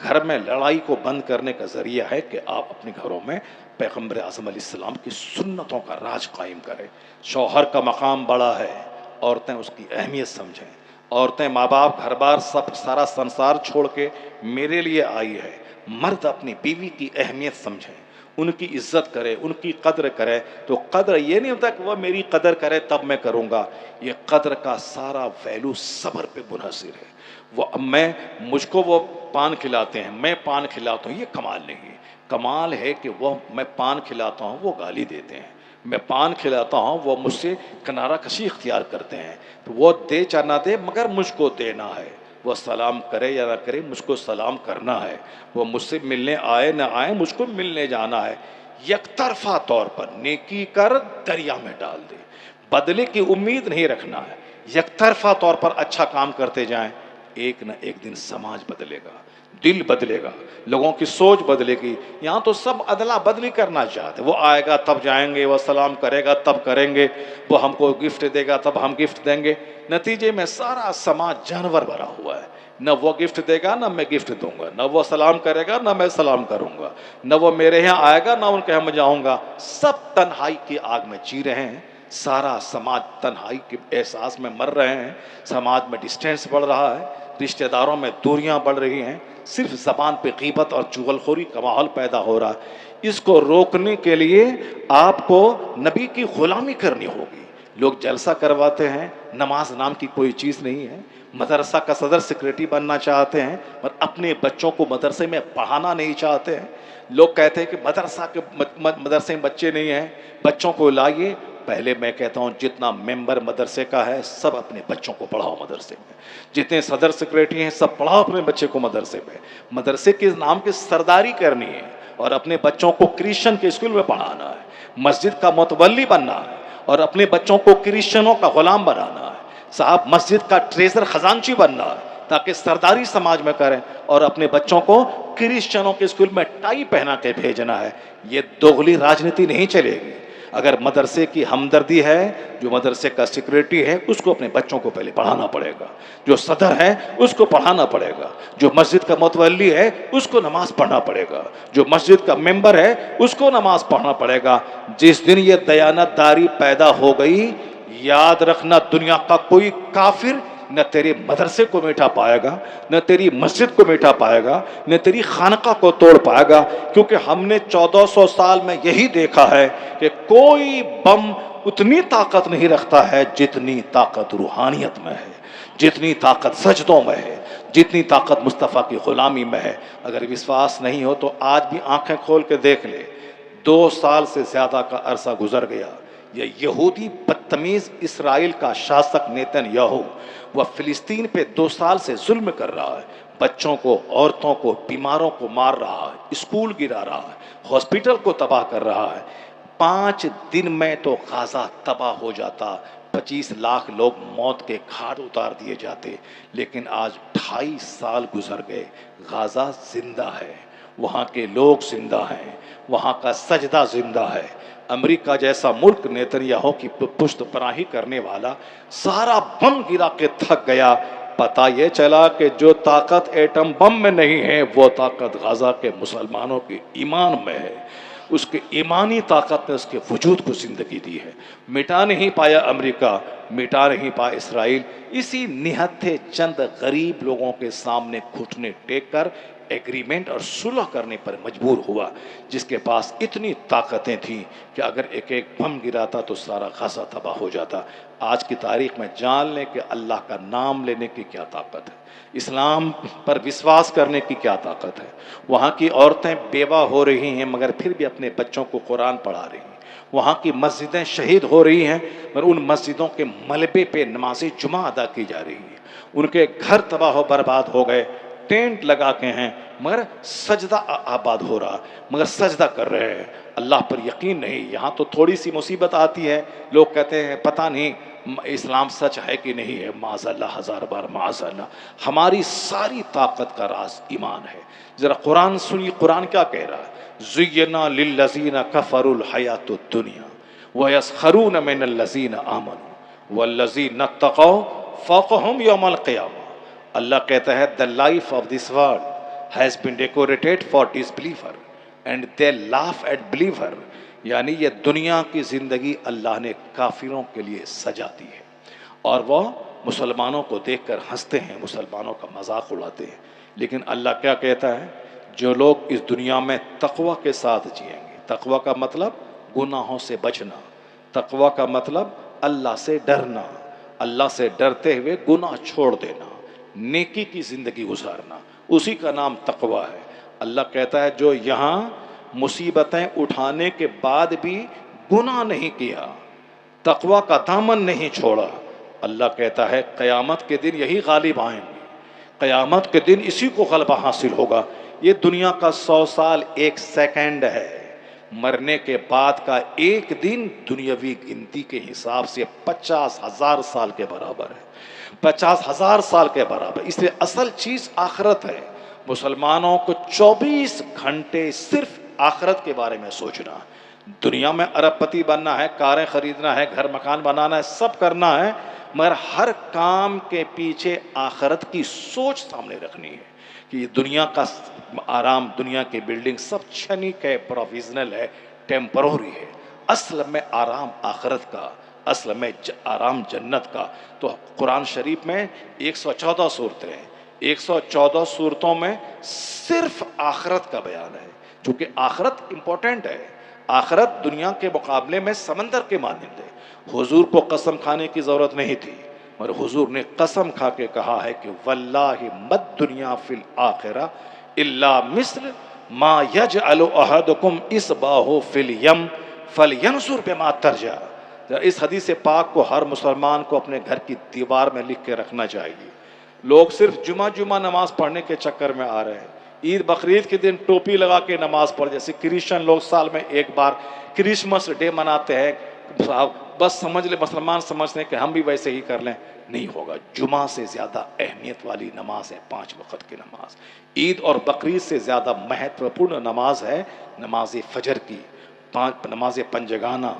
B: گھر میں لڑائی کو بند کرنے کا ذریعہ ہے کہ آپ اپنے گھروں میں پیغمبر اعظم علیہ السلام کی سنتوں کا راج قائم کریں۔ شوہر کا مقام بڑا ہے، عورتیں اس کی اہمیت سمجھیں۔ عورتیں ماں باپ گھر بار سب سارا سنسار چھوڑ کے میرے لیے آئی ہے۔ مرد اپنی بیوی کی اہمیت سمجھیں، ان کی عزت کرے، ان کی قدر کرے۔ تو قدر یہ نہیں ہوتا کہ وہ میری قدر کرے تب میں کروں گا، یہ قدر کا سارا ویلو صبر پہ منحصر ہے۔ مجھ کو وہ پان کھلاتے ہیں، میں پان کھلاتا ہوں، یہ کمال نہیں ہے۔ کمال ہے کہ میں پان کھلاتا ہوں، وہ گالی دیتے ہیں، میں پان کھلاتا ہوں، وہ مجھ سے کنارہ کشی اختیار کرتے ہیں۔ تو وہ دے چاہے نہ دے مگر مجھ کو دینا ہے، وہ سلام کرے یا نہ کرے مجھ کو سلام کرنا ہے، وہ مجھ سے ملنے آئے نہ آئے مجھ کو ملنے جانا ہے۔ یک طرفہ طور پر نیکی کر دریا میں ڈال دے، بدلے کی امید نہیں رکھنا ہے۔ یک طرفہ طور پر اچھا کام کرتے جائیں، ایک نہ ایک دن سماج بدلے گا، دل بدلے گا، لوگوں کی سوچ بدلے گی۔ یہاں تو سب ادلا بدلی کرنا چاہتے، وہ آئے گا تب جائیں گے، وہ سلام کرے گا تب کریں گے، وہ ہم کو گفٹ دے گا تب ہم گفٹ دیں گے۔ نتیجے میں سارا سماج جانور بنا ہوا ہے، نہ وہ گفٹ دے گا نہ میں گفٹ دوں گا، نہ وہ سلام کرے گا نہ میں سلام کروں گا، نہ وہ میرے یہاں آئے گا نہ ان کے یہاں میں جاؤں گا۔ سب تنہائی کی آگ میں جی رہے ہیں، سارا سماج تنہائی کے احساس میں مر رہے ہیں، سماج میں ڈسٹینس بڑھ رہا ہے، رشتہ داروں میں دوریاں بڑھ رہی ہیں، صرف زبان پہ غیبت اور چغل خوری کا ماحول پیدا ہو رہا ہے۔ اس کو روکنے کے لیے آپ کو نبی کی غلامی کرنی ہوگی۔ لوگ جلسہ کرواتے ہیں، نماز نام کی کوئی چیز نہیں ہے، مدرسہ کا صدر سیکریٹری بننا چاہتے ہیں پر اپنے بچوں کو مدرسے میں پڑھانا نہیں چاہتے ہیں۔ لوگ کہتے ہیں کہ مدرسے میں بچے نہیں ہیں، بچوں کو لائیے۔ پہلے میں کہتا ہوں جتنا ممبر مدرسے کا ہے سب اپنے بچوں کو پڑھاؤ مدرسے میں، جتنے صدر سیکریٹری ہیں سب پڑھاؤ اپنے بچے کو مدرسے میں۔ مدرسے کے نام کی سرداری کرنی ہے اور اپنے بچوں کو کرسچن کے اسکول میں پڑھانا ہے، مسجد کا متولی بننا ہے اور اپنے بچوں کو کرسچنوں کا غلام بنانا ہے۔ صاحب مسجد کا ٹریزر خزانچی بننا ہے تاکہ سرداری سماج میں کریں، اور اپنے بچوں کو کرسچنوں کے اسکول میں ٹائی پہنا کے بھیجنا ہے۔ یہ دوغلی راجنیتی نہیں چلے گی۔ اگر مدرسے کی ہمدردی ہے، جو مدرسے کا سیکریٹری ہے اس کو اپنے بچوں کو پہلے پڑھانا پڑے گا، جو صدر ہے اس کو پڑھانا پڑے گا، جو مسجد کا متولی ہے اس کو نماز پڑھنا پڑے گا، جو مسجد کا ممبر ہے اس کو نماز پڑھنا پڑے گا۔ جس دن یہ دیانت داری پیدا ہو گئی، یاد رکھنا دنیا کا کوئی کافر نہ تیرے مدرسے کو میٹھا پائے گا، نہ تیری مسجد کو میٹھا پائے گا، نہ تیری خانقاہ کو توڑ پائے گا، کیونکہ ہم نے 1400 سال میں یہی دیکھا ہے کہ کوئی بم اتنی طاقت نہیں رکھتا ہے جتنی طاقت روحانیت میں ہے، جتنی طاقت سجدوں میں ہے، جتنی طاقت مصطفیٰ کی غلامی میں ہے۔ اگر وشواس نہیں ہو تو آج بھی آنکھیں کھول کے دیکھ لے، 2 سال سے زیادہ کا عرصہ گزر گیا، یہ یہودی بدتمیز اسرائیل کا شاسک نیتن یاہو وہ فلسطین پہ 2 سال سے ظلم کر رہا ہے، بچوں کو، عورتوں کو، بیماروں کو مار رہا ہے، اسکول گرا رہا ہے، ہاسپٹل کو تباہ کر رہا ہے۔ 5 دن میں تو غازہ تباہ ہو جاتا، 25 لاکھ لوگ موت کے گھاٹ اتار دیے جاتے، لیکن آج 2.5 سال گزر گئے، غازہ زندہ ہے، وہاں کے لوگ زندہ ہیں، وہاں کا سجدہ زندہ ہے۔ امریکہ جیسا ملک نیتن یاہو کی پشت پناہی کرنے والا سارا بم گرا کے تھک گیا۔ پتہ یہ چلا کہ جو طاقت ایٹم بم میں نہیں ہے وہ طاقت غزہ کے مسلمانوں کے ایمان میں ہے، اس کے ایمانی طاقت نے اس کے وجود کو زندگی دی ہے۔ مٹا نہیں پایا امریکہ، مٹا نہیں پایا اسرائیل، اسی نہتھے چند غریب لوگوں کے سامنے گھٹنے ٹیک کر ایگریمنٹ اور صلح کرنے پر مجبور ہوا، جس کے پاس اتنی طاقتیں تھیں کہ اگر ایک ایک بم گراتا تو سارا غزہ تباہ ہو جاتا۔ آج کی تاریخ میں جان لیں کہ اللہ کا نام لینے کی کیا طاقت ہے، اسلام پر وشواس کرنے کی کیا طاقت ہے۔ وہاں کی عورتیں بیوہ ہو رہی ہیں مگر پھر بھی اپنے بچوں کو قرآن پڑھا رہی ہیں، وہاں کی مسجدیں شہید ہو رہی ہیں مگر ان مسجدوں کے ملبے پہ نماز جمعہ ادا کی جا رہی ہے، ان کے گھر تباہ و برباد ہو گئے، ٹینٹ لگا کے ہیں مگر سجدہ آباد ہو رہا، مگر سجدہ کر رہے ہیں، اللہ پر یقین نہیں۔ یہاں تو تھوڑی سی مصیبت آتی ہے، لوگ کہتے ہیں پتہ نہیں اسلام سچ ہے کہ نہیں ہے، معاذ اللہ، ہزار بار معاذ اللہ۔ ہماری ساری طاقت کا راز ایمان ہے۔ ذرا قرآن سنیے، قرآن کیا کہہ رہا ہے؟ زینا للذین کفروا الحیات الدنیا ویسخرون من الذین آمنوا والذین اتقوا فوقہم یوم القیامہ۔ اللہ کہتا ہے the life of this world has been decorated for disbeliever and they laugh at believer، یعنی یہ دنیا کی زندگی اللہ نے کافروں کے لیے سجا دی ہے اور وہ مسلمانوں کو دیکھ کر ہنستے ہیں، مسلمانوں کا مذاق اڑاتے ہیں۔ لیکن اللہ کیا کہتا ہے؟ جو لوگ اس دنیا میں تقوی کے ساتھ جئیں گے، تقوی کا مطلب گناہوں سے بچنا، تقوی کا مطلب اللہ سے ڈرنا، اللہ سے ڈرتے ہوئے گناہ چھوڑ دینا، نیکی کی زندگی گزارنا، اسی کا نام تقوی ہے۔ اللہ کہتا ہے جو یہاں مصیبتیں اٹھانے کے بعد بھی گناہ نہیں کیا، تقوی کا دامن نہیں چھوڑا، اللہ کہتا ہے قیامت کے دن یہی غالب آئیں گے، قیامت کے دن اسی کو غلبہ حاصل ہوگا۔ یہ دنیا کا 100 سال 1 سیکنڈ ہے، مرنے کے بعد کا ایک دن دنیاوی گنتی کے حساب سے 50,000 سال کے برابر ہے، 50,000 سال کے برابر۔ اس لیے اصل چیز آخرت ہے۔ مسلمانوں کو 24 گھنٹے صرف آخرت کے بارے میں سوچنا ہے۔ دنیا میں ارب پتی بننا ہے، کاریں خریدنا ہے، گھر مکان بنانا ہے، سب کرنا ہے، مگر ہر کام کے پیچھے آخرت کی سوچ سامنے رکھنی ہے کہ یہ دنیا کا آرام، دنیا کی بلڈنگ سب چھنک ہے، پروویزنل ہے، ٹیمپروری ہے۔ اصل میں آرام آخرت کا، اصل میں آرام جنت کا۔ تو قرآن شریف میں 114 صورتیں ہیں، 114 صورتوں میں صرف آخرت کا بیان ہے، چونکہ آخرت امپورٹنٹ ہے۔ آخرت دنیا کے مقابلے میں سمندر کے مانند ہے۔ حضور کو قسم کھانے کی ضرورت نہیں تھی، مگر حضور نے قسم کھا کے کہا ہے کہ واللہ مد دنیا فی الآخرہ الا مثل ما یجعل احدکم اصبعہ فی الیم فلینظر بما ترجع۔ اس حدیث پاک کو ہر مسلمان کو اپنے گھر کی دیوار میں لکھ کے رکھنا چاہیے۔ لوگ صرف جمعہ نماز پڑھنے کے چکر میں آ رہے ہیں، عید بقرعید کے دن ٹوپی لگا کے نماز پڑھ، جیسے کرسچن لوگ سال میں ایک بار کرسمس ڈے مناتے ہیں، بس سمجھ لیں مسلمان سمجھتے ہیں کہ ہم بھی ویسے ہی کر لیں، نہیں ہوگا۔ جمعہ سے زیادہ اہمیت والی نماز ہے 5 وقت کی نماز۔ عید اور بقرعید سے زیادہ مہتوپورن نماز ہے نماز فجر کی، نماز پنجگانہ۔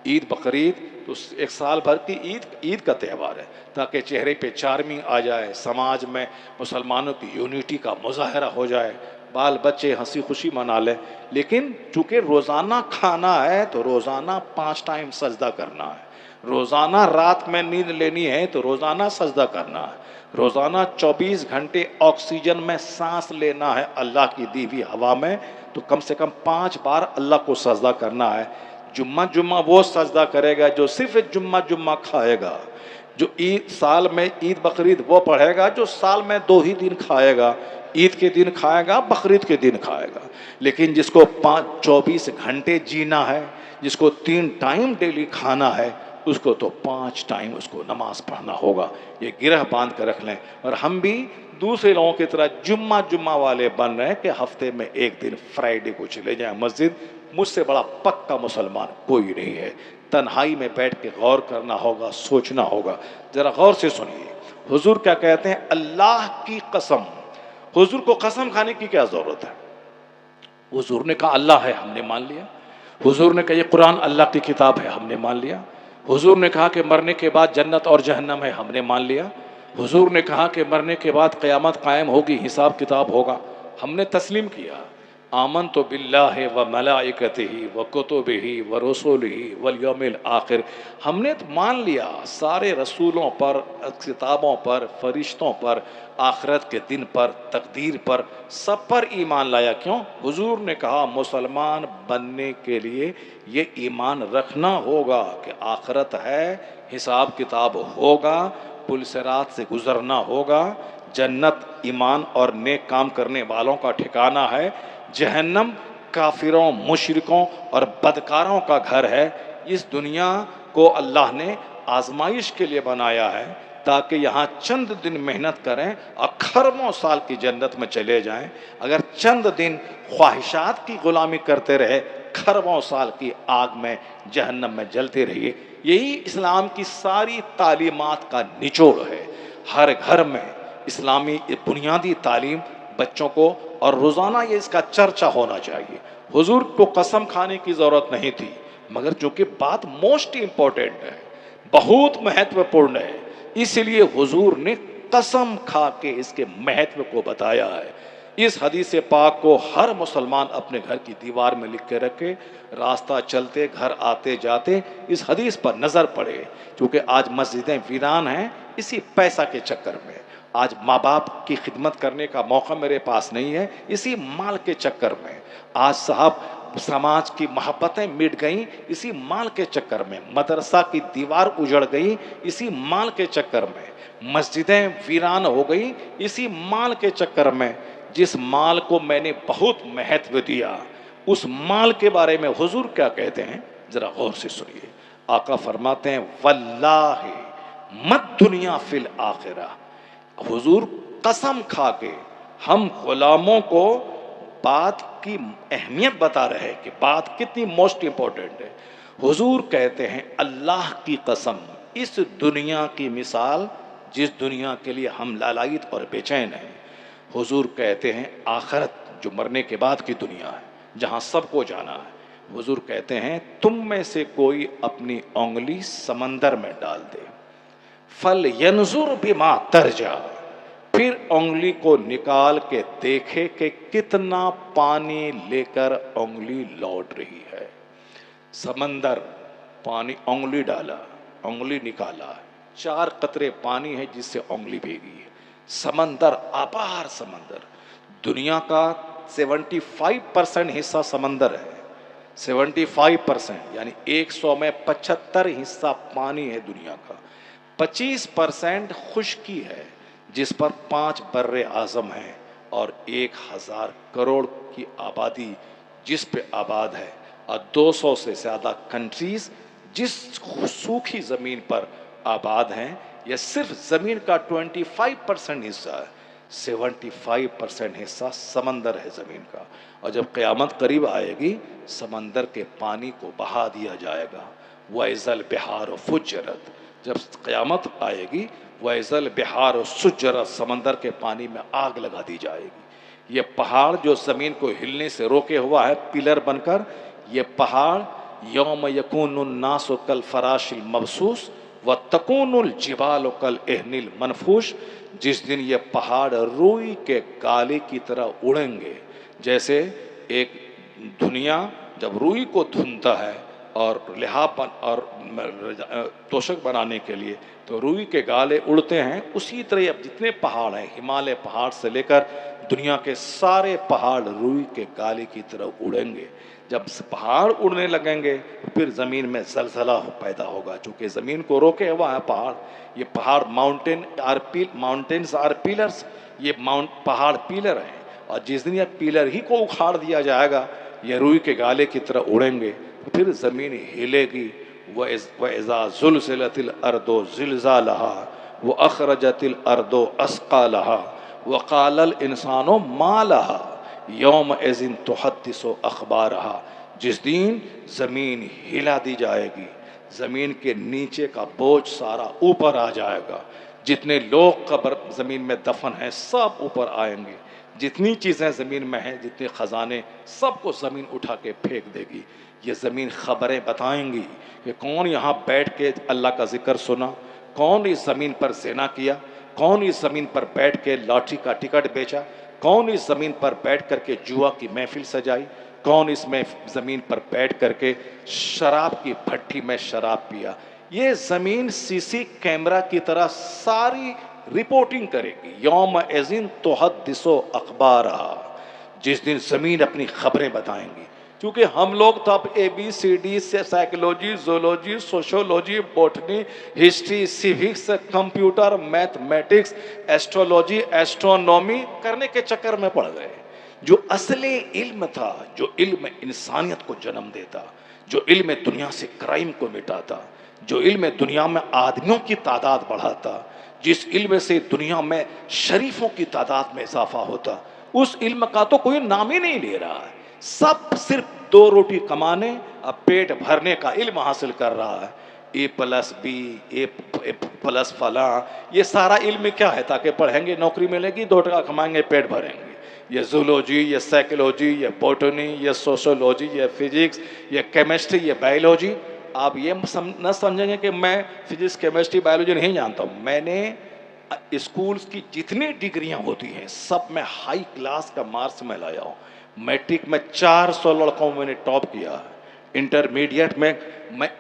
B: عید بقرعید تو ایک سال بھر کی عید کا تہوار ہے، تاکہ چہرے پہ چارمنگ آ جائے، سماج میں مسلمانوں کی یونٹی کا مظاہرہ ہو جائے، بال بچے ہنسی خوشی منا لیں۔ لیکن چونکہ روزانہ کھانا ہے تو روزانہ 5 ٹائم سجدہ کرنا ہے، روزانہ رات میں نیند لینی ہے تو روزانہ سجدہ کرنا ہے، روزانہ 24 گھنٹے آکسیجن میں سانس لینا ہے اللہ کی دی ہوئی ہوا میں، تو کم سے کم 5 بار اللہ کو سجدہ کرنا ہے۔ جمعہ وہ سجدہ کرے گا جو صرف جمعہ کھائے گا، جو عید سال میں عید بقرعید وہ پڑھے گا جو سال میں 2 ہی دن کھائے گا، عید کے دن کھائے گا، بقرعید کے دن کھائے گا۔ لیکن جس کو 24 گھنٹے جینا ہے، جس کو 3 ٹائم ڈیلی کھانا ہے، اس کو تو 5 ٹائم اس کو نماز پڑھنا ہوگا۔ یہ گرہ باندھ کر رکھ لیں۔ اور ہم بھی دوسرے لوگوں کی طرح جمعہ والے بن رہے ہیں کہ ہفتے میں ایک دن فرائیڈے کو چلے جائیں مسجد۔ مجھ سے بڑا پکا مسلمان کوئی نہیں ہے۔ تنہائی میں بیٹھ کے غور کرنا ہوگا، سوچنا ہوگا۔ ذرا غور سے سنیے حضور کیا کہتے ہیں، اللہ کی قسم۔ حضور کو قسم کھانے کی کیا ضرورت ہے؟ حضور نے کہا اللہ ہے، ہم نے مان لیا۔ حضور نے کہا یہ قرآن اللہ کی کتاب ہے، ہم نے مان لیا۔ حضور نے کہا کہ مرنے کے بعد جنت اور جہنم ہے، ہم نے مان لیا۔ حضور نے کہا کہ مرنے کے بعد قیامت قائم ہوگی، حساب کتاب ہوگا، ہم نے تسلیم کیا۔ آمنت باللہ و ملائکتہ و کتبہ و رسولہ والیوم الآخر، ہم نے مان لیا سارے رسولوں پر، کتابوں پر، فرشتوں پر، آخرت کے دن پر، تقدیر پر، سب پر ایمان لایا۔ کیوں؟ حضور نے کہا مسلمان بننے کے لیے یہ ایمان رکھنا ہوگا کہ آخرت ہے، حساب کتاب ہوگا، پل صراط سے گزرنا ہوگا، جنت ایمان اور نیک کام کرنے والوں کا ٹھکانہ ہے، جہنم کافروں، مشرکوں اور بدکاروں کا گھر ہے۔ اس دنیا کو اللہ نے آزمائش کے لیے بنایا ہے تاکہ یہاں چند دن محنت کریں اور کھربوں سال کی جنت میں چلے جائیں۔ اگر چند دن خواہشات کی غلامی کرتے رہے، کھربوں سال کی آگ میں، جہنم میں جلتے رہیے۔ یہی اسلام کی ساری تعلیمات کا نچوڑ ہے۔ ہر گھر میں اسلامی بنیادی تعلیم بچوں کو، اور روزانہ یہ اس کا چرچہ ہونا چاہیے۔ حضور کو قسم کھانے کی ضرورت نہیں تھی، مگر چونکہ بات موسٹ امپورٹنٹ ہے، بہت مہتوپورن ہے، اس لیے حضور نے قسم کھا کے اس کے مہتو کو بتایا ہے۔ اس حدیث پاک کو ہر مسلمان اپنے گھر کی دیوار میں لکھ کے رکھے، راستہ چلتے، گھر آتے جاتے اس حدیث پر نظر پڑے، کیونکہ آج مسجدیں ویران ہیں اسی پیسہ کے چکر میں۔ آج ماں باپ کی خدمت کرنے کا موقع میرے پاس نہیں ہے اسی مال کے چکر میں۔ آج صاحب سماج کی محبتیں مٹ گئیں اسی مال کے چکر میں، مدرسہ کی دیوار اجڑ گئی اسی مال کے چکر میں، مسجدیں ویران ہو گئی اسی مال کے چکر میں۔ جس مال کو میں نے بہت مہتو دیا، اس مال کے بارے میں حضور کیا کہتے ہیں ذرا غور سے سنیے۔ آقا فرماتے ہیں واللہ مت دنیا فی الآخرہ، حضور قسم کھا کے ہم غلاموں کو بات کی اہمیت بتا رہے کہ بات کتنی موسٹ امپورٹنٹ ہے۔ حضور کہتے ہیں اللہ کی قسم، اس دنیا کی مثال جس دنیا کے لیے ہم لالائت اور بے چین ہیں، حضور کہتے ہیں آخرت جو مرنے کے بعد کی دنیا ہے جہاں سب کو جانا ہے، حضور کہتے ہیں تم میں سے کوئی اپنی انگلی سمندر میں ڈال دے، فَلْيَنْظُرْ بِمَا تَرْجَعُ، پھر انگلی کو نکال کے دیکھے کہ کتنا پانی لے کر انگلی لوٹ رہی ہے۔ سمندر، پانی، انگلی ڈالا، انگلی نکالا، 4 قطرے پانی ہے جس سے انگلی بھیگی ہے۔ سمندر، آپار سمندر، دنیا کا 75% حصہ سمندر ہے، 75%، یعنی 100 میں 75 حصہ پانی ہے دنیا کا، 25% خشکی ہے جس پر 5 بر اعظم ہیں اور 1000 کروڑ کی آبادی جس پہ آباد ہے، اور 200 سے زیادہ کنٹریز جس سوکھی زمین پر آباد ہیں۔ یہ صرف زمین کا 25% حصہ ہے، 75% حصہ سمندر ہے زمین کا۔ اور جب قیامت قریب آئے گی سمندر کے پانی کو بہا دیا جائے گا۔ وَإِذَا الْبِحَارُ فُجِّرَتْ، جب قیامت آئے گی وَإِذَا الْبِحَارُ سُجِّرَتْ، سمندر کے پانی میں آگ لگا دی جائے گی۔ یہ پہاڑ جو زمین کو ہلنے سے روکے ہوا ہے پلر بن کر، یہ پہاڑ یوم یکون الناس کالفراش المبثوث وتکون الجبال کالعہن المنفوش، جس دن یہ پہاڑ روئی کے گالے کی طرح اڑیں گے۔ جیسے ایک دنیا جب روئی کو دھنتا ہے اور لحاف اور توشک بنانے کے لیے تو روئی کے گالے اڑتے ہیں، اسی طرح اب جتنے پہاڑ ہیں، ہمالیہ پہاڑ سے لے کر دنیا کے سارے پہاڑ روئی کے گالے کی طرح اڑیں گے۔ جب پہاڑ اڑنے لگیں گے پھر زمین میں زلزلہ پیدا ہوگا، چونکہ زمین کو روکے ہوا ہے پہاڑ۔ یہ پہاڑ ماؤنٹینز آر پیلرز، یہ پہاڑ پیلر ہیں، اور جس دن یہ پیلر ہی کو اکھاڑ دیا جائے گا یہ روئی کے گالے کی طرح اڑیں گے، پھر زمین ہلے گی۔ وَإِذَا زُلْزِلَتِ الْأَرْضُ زِلْزَالَهَا وَأَخْرَجَتِ الْأَرْضُ أَثْقَالَهَا وَقَالَ الْإِنسَانُ مَا لَهَا يَوْمَئِذٍ تُحَدِّثُ أَخْبَارَهَا، جس دن زمین ہلا دی جائے گی، زمین کے نیچے کا بوجھ سارا اوپر آ جائے گا، جتنے لوگ قبر زمین میں دفن ہیں سب اوپر آئیں گے، جتنی چیزیں زمین میں ہیں، جتنے خزانے، سب کو زمین اٹھا کے پھینک دے گی۔ یہ زمین خبریں بتائیں گی کہ کون یہاں بیٹھ کے اللہ کا ذکر سنا، کون اس زمین پر زنا کیا، کون اس زمین پر بیٹھ کے لاٹری کا ٹکٹ بیچا، کون اس زمین پر بیٹھ کر کے جوا کی محفل سجائی؟ کون اس میں زمین پر بیٹھ کر کے شراب کی بھٹی میں شراب پیا؟ یہ زمین سی سی کیمرہ کی طرح ساری رپورٹنگ کرے گی. یوم اذن تحدث اخبارہا، جس دن زمین اپنی خبریں بتائیں گی. کیونکہ ہم لوگ تو اب اے بی سی ڈی سے psychology, zoology, sociology, botany, history, civics, computer, mathematics, astrology, astronomy کرنے کے چکر میں پڑ گئے. جو اصل علم تھا، جو علم انسانیت کو جنم دیتا، جو علم دنیا سے کرائم کو مٹاتا، جو علم دنیا میں آدمیوں کی تعداد بڑھاتا، جس علم سے دنیا میں شریفوں کی تعداد میں اضافہ ہوتا، اس علم کا تو کوئی نام ہی نہیں لے رہا ہے. سب صرف 2 روٹی کمانے اور پیٹ بھرنے کا علم حاصل کر رہا ہے. اے پلس بی، اے پلس فلاں، یہ سارا علم کیا ہے؟ تاکہ پڑھیں گے نوکری ملے گی، 2 ٹکا کمائیں گے، پیٹ بھریں گے. یہ زولوجی، یہ سائیکولوجی، یہ بوٹنی، یہ سوشولوجی، یہ فزکس، یہ کیمسٹری، یہ بایولوجی. آپ یہ نہ سمجھیں گے کہ میں فزکس، کیمسٹری، بایولوجی نہیں جانتا ہوں. میں نے اسکولز کی جتنی ڈگریاں ہوتی ہیں سب میں ہائی کلاس کا مارکس میں لایا ہوں. میٹرک میں 400 لڑکوں میں نے ٹاپ کیا ہے. انٹرمیڈیٹ میں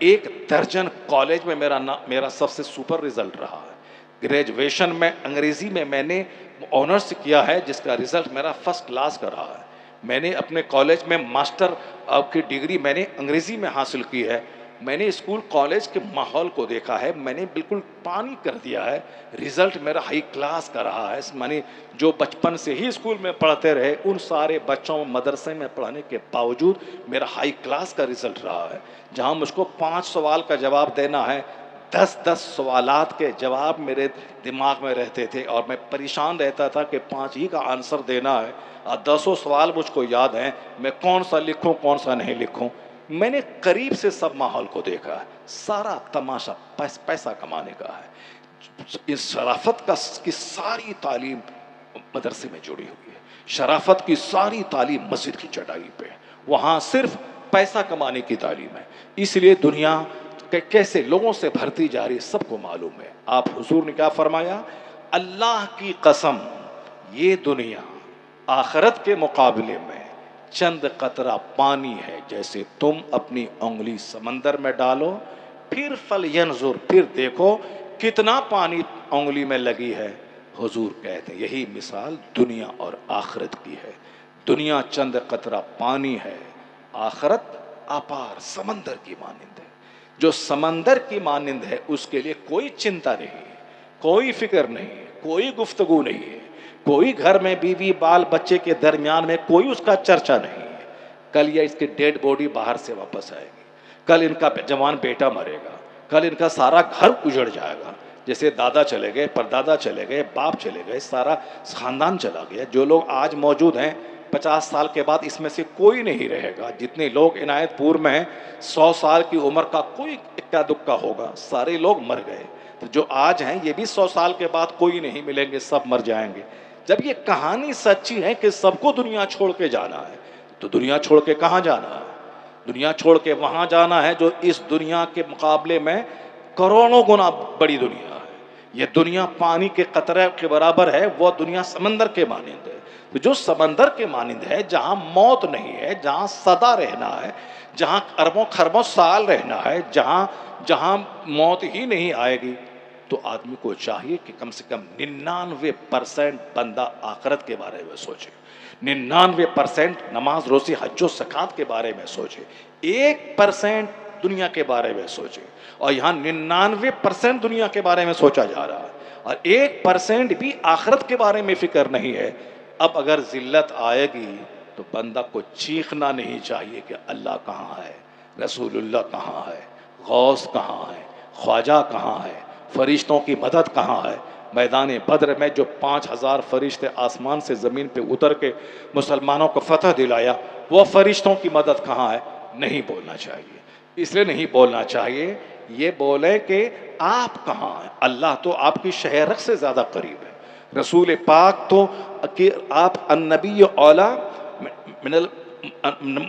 B: 1 درجن کالج میں میرا سب سے سپر رزلٹ رہا ہے. گریجویشن میں انگریزی میں میں نے آنرس کیا ہے، جس کا رزلٹ میرا فرسٹ کلاس کا رہا ہے. میں نے اپنے کالج میں ماسٹر کی ڈگری میں نے انگریزی میں حاصل کی ہے. میں نے اسکول کالج کے ماحول کو دیکھا ہے، میں نے بالکل پانی کر دیا ہے. رزلٹ میرا ہائی کلاس کا رہا ہے. میں نے جو بچپن سے ہی اسکول میں پڑھتے رہے، ان سارے بچوں مدرسے میں پڑھنے کے باوجود میرا ہائی کلاس کا رزلٹ رہا ہے. جہاں مجھ کو 5 سوال کا جواب دینا ہے، 10 سوالات کے جواب میرے دماغ میں رہتے تھے اور میں پریشان رہتا تھا کہ 5 ہی کا آنسر دینا ہے اور 10 سوال مجھ کو یاد ہیں، میں کون سا لکھوں کون سا نہیں لکھوں. میں نے قریب سے سب ماحول کو دیکھا ہے. سارا تماشا پیسہ کمانے کا ہے. اس شرافت کی ساری تعلیم مدرسے میں جڑی ہوئی ہے. شرافت کی ساری تعلیم مسجد کی چٹائی پہ، وہاں صرف پیسہ کمانے کی تعلیم ہے. اس لیے دنیا کیسے لوگوں سے بھرتی جا رہی سب کو معلوم ہے. آپ حضور نے کیا فرمایا؟ اللہ کی قسم، یہ دنیا آخرت کے مقابلے میں چند قطرہ پانی ہے. جیسے تم اپنی انگلی سمندر میں ڈالو، پھر فلینظر، پھر دیکھو کتنا پانی انگلی میں لگی ہے. حضور کہتے ہیں یہی مثال دنیا اور آخرت کی ہے. دنیا چند قطرہ پانی ہے، آخرت اپار سمندر کی مانند ہے. جو سمندر کی مانند ہے اس کے لیے کوئی چنتا نہیں، کوئی فکر نہیں، کوئی گفتگو نہیں ہے. کوئی گھر میں بیوی بال بچے کے درمیان میں کوئی اس کا چرچا نہیں ہے. کل یہ اس کی ڈیڈ باڈی باہر سے واپس آئے گی، کل ان کا جوان بیٹا مرے گا، کل ان کا سارا گھر اجڑ جائے گا. جیسے دادا چلے گئے، پردادا چلے گئے، باپ چلے گئے، سارا خاندان چلا گیا. جو لوگ آج موجود ہیں 50 سال کے بعد اس میں سے کوئی نہیں رہے گا. جتنے لوگ عنایت پور میں ہیں 100 سال کی عمر کا کوئی اکا دکا ہوگا، سارے لوگ مر گئے. تو جو آج ہیں یہ بھی 100 سال کے بعد کوئی نہیں ملیں گے، سب مر جائیں گے. جب یہ کہانی سچی ہے کہ سب کو دنیا چھوڑ کے جانا ہے، تو دنیا چھوڑ کے کہاں جانا ہے؟ دنیا چھوڑ کے وہاں جانا ہے جو اس دنیا کے مقابلے میں کروڑوں گنا بڑی دنیا ہے. یہ دنیا پانی کے قطرے کے برابر ہے، وہ دنیا سمندر کے مانند ہے. تو جو سمندر کے مانند ہے، جہاں موت نہیں ہے، جہاں سدا رہنا ہے، جہاں اربوں خربوں سال رہنا ہے، جہاں موت ہی نہیں آئے گی، تو آدمی کو چاہیے کہ کم سے کم 99% بندہ آخرت کے بارے میں سوچے، 99% نماز روزی حج و زکات کے بارے میں سوچے، 1% دنیا کے بارے میں سوچے. اور یہاں 99% دنیا کے بارے میں سوچا جا رہا ہے اور 1% بھی آخرت کے بارے میں فکر نہیں ہے. اب اگر ذلت آئے گی تو بندہ کو چیخنا نہیں چاہیے کہ اللہ کہاں ہے، رسول اللہ کہاں ہے، غوث کہاں ہے، خواجہ کہاں ہے، فرشتوں کی مدد کہاں ہے. میدان بدر میں جو 5000 فرشتے آسمان سے زمین پہ اتر کے مسلمانوں کو فتح دلایا، وہ فرشتوں کی مدد کہاں ہے؟ نہیں بولنا چاہیے. اس لیے نہیں بولنا چاہیے، یہ بولے کہ آپ کہاں ہیں. اللہ تو آپ کی شہرک سے زیادہ قریب ہے. رسول پاک تو کہ آپ النبی اولا من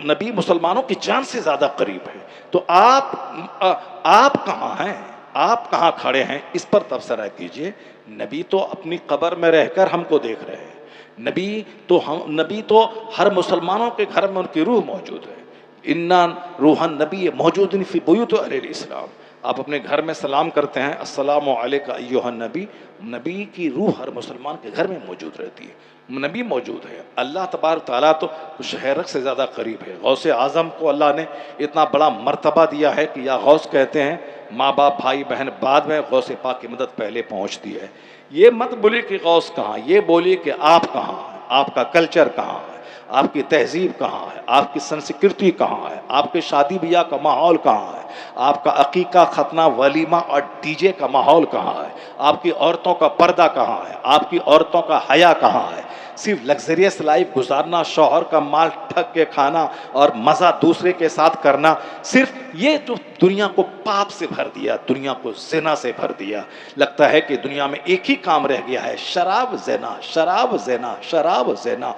B: نبی مسلمانوں کی جان سے زیادہ قریب ہے. تو آپ کہاں ہیں، آپ کہاں کھڑے ہیں، اس پر تبصرہ کیجئے. نبی تو اپنی قبر میں رہ کر ہم کو دیکھ رہے ہیں. نبی تو ہر مسلمانوں کے گھر میں ان کی روح موجود ہے. انا روح النبی موجود فی بیوت اہل الاسلام. آپ اپنے گھر میں سلام کرتے ہیں السلام علیکم ایھا النبی، نبی کی روح ہر مسلمان کے گھر میں موجود رہتی ہے. نبی موجود ہے. اللہ تبارک تعالیٰ تو شہرک سے زیادہ قریب ہے. غوث اعظم کو اللہ نے اتنا بڑا مرتبہ دیا ہے کہ یا غوث کہتے ہیں ماں باپ بھائی بہن بعد میں، غوث پاک کی مدد پہلے پہنچتی ہے. یہ مت بولیے کہ غوث کہاں، یہ بولیے کہ آپ کہاں ہیں، آپ کا کلچر کہاں ہے، آپ کی تہذیب کہاں ہے، آپ کی سنسکرتی کہاں ہے، آپ کے شادی بیاہ کا ماحول کہاں ہے، آپ کا عقیقہ ختنہ ولیمہ اور ڈی جے کا ماحول کہاں ہے، آپ کی عورتوں کا پردہ کہاں ہے، آپ کی عورتوں کا حیا کہاں ہے. صرف لگزریس لائف گزارنا، شوہر کا مال ٹھگ کے کھانا اور مزہ دوسرے کے ساتھ کرنا، صرف یہ جو دنیا کو پاپ سے بھر دیا، دنیا کو زنا سے بھر دیا. لگتا ہے کہ دنیا میں ایک ہی کام رہ گیا ہے، شراب زنا، شراب زنا، شراب زنا،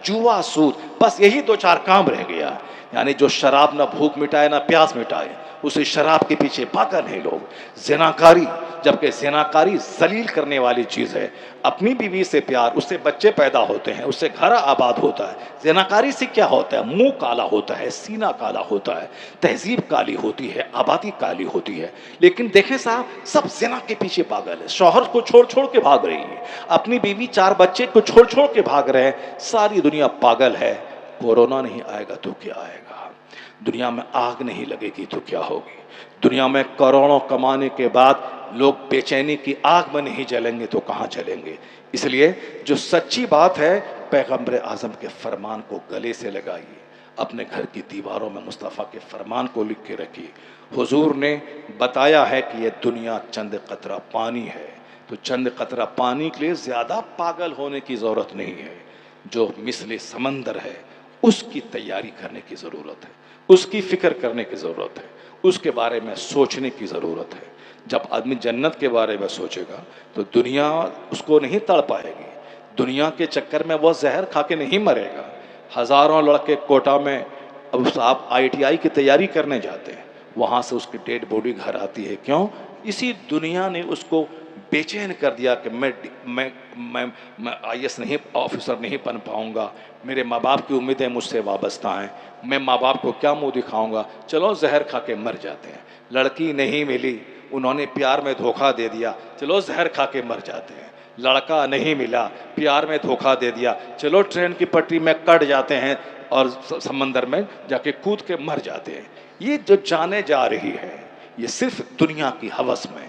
B: جوا سود، بس یہی دو چار کام رہ گیا. یعنی جو شراب نہ بھوک مٹائے نہ پیاس مٹائے، اسے شراب کے پیچھے پاگل ہیں لوگ. زناکاری، جبکہ زناکاری ذلیل کرنے والی چیز ہے. اپنی بیوی سے پیار، اس سے بچے پیدا ہوتے ہیں، اس سے گھر آباد ہوتا ہے. زناکاری سے کیا ہوتا ہے؟ منہ کالا ہوتا ہے، سینہ کالا ہوتا ہے، تہذیب کالی ہوتی ہے، آبادی کالی ہوتی ہے. لیکن دیکھیں صاحب، سب زنا کے پیچھے پاگل ہے. شوہر کو چھوڑ چھوڑ کے بھاگ رہی ہے، اپنی بیوی چار بچے کو چھوڑ چھوڑ کے بھاگ رہے ہیں. ساری دنیا پاگل ہے. کورونا نہیں آئے گا تو کیا آئے گا؟ دنیا میں آگ نہیں لگے گی تو کیا ہوگی؟ دنیا میں کروڑوں کمانے کے بعد لوگ بے چینی کی آگ میں نہیں جلیں گے تو کہاں جلیں گے؟ اس لیے جو سچی بات ہے، پیغمبر اعظم کے فرمان کو گلے سے لگائیے، اپنے گھر کی دیواروں میں مصطفیٰ کے فرمان کو لکھ کے رکھیے. حضور نے بتایا ہے کہ یہ دنیا چند قطرہ پانی ہے، تو چند قطرہ پانی کے لیے زیادہ پاگل ہونے کی ضرورت نہیں ہے. جو مثل سمندر ہے اس کی تیاری کرنے کی ضرورت ہے، اس کی فکر کرنے کی ضرورت ہے، اس کے بارے میں سوچنے کی ضرورت ہے. جب آدمی جنت کے بارے میں سوچے گا تو دنیا اس کو نہیں تڑ پائے گی. دنیا کے چکر میں وہ زہر کھا کے نہیں مرے گا. ہزاروں لڑکے کوٹا میں اب صاحب ITI کی تیاری کرنے جاتے ہیں، وہاں سے اس کی ڈیڈ باڈی گھر آتی ہے. کیوں؟ اسی دنیا نے اس کو بے چین کر دیا کہ میں IAS نہیں آفیسر نہیں بن پاؤں گا، میرے ماں باپ کی امیدیں مجھ سے وابستہ ہیں، میں ماں باپ کو کیا منہ دکھاؤں گا، چلو زہر کھا کے مر جاتے ہیں. لڑکی نہیں ملی، انہوں نے پیار میں دھوکہ دے دیا، چلو زہر کھا کے مر جاتے ہیں. لڑکا نہیں ملا، پیار میں دھوکہ دے دیا، چلو ٹرین کی پٹری میں کٹ جاتے ہیں اور سمندر میں جا کے کود کے مر جاتے ہیں. یہ جو جانے جا رہی ہے یہ صرف دنیا کی ہوس میں.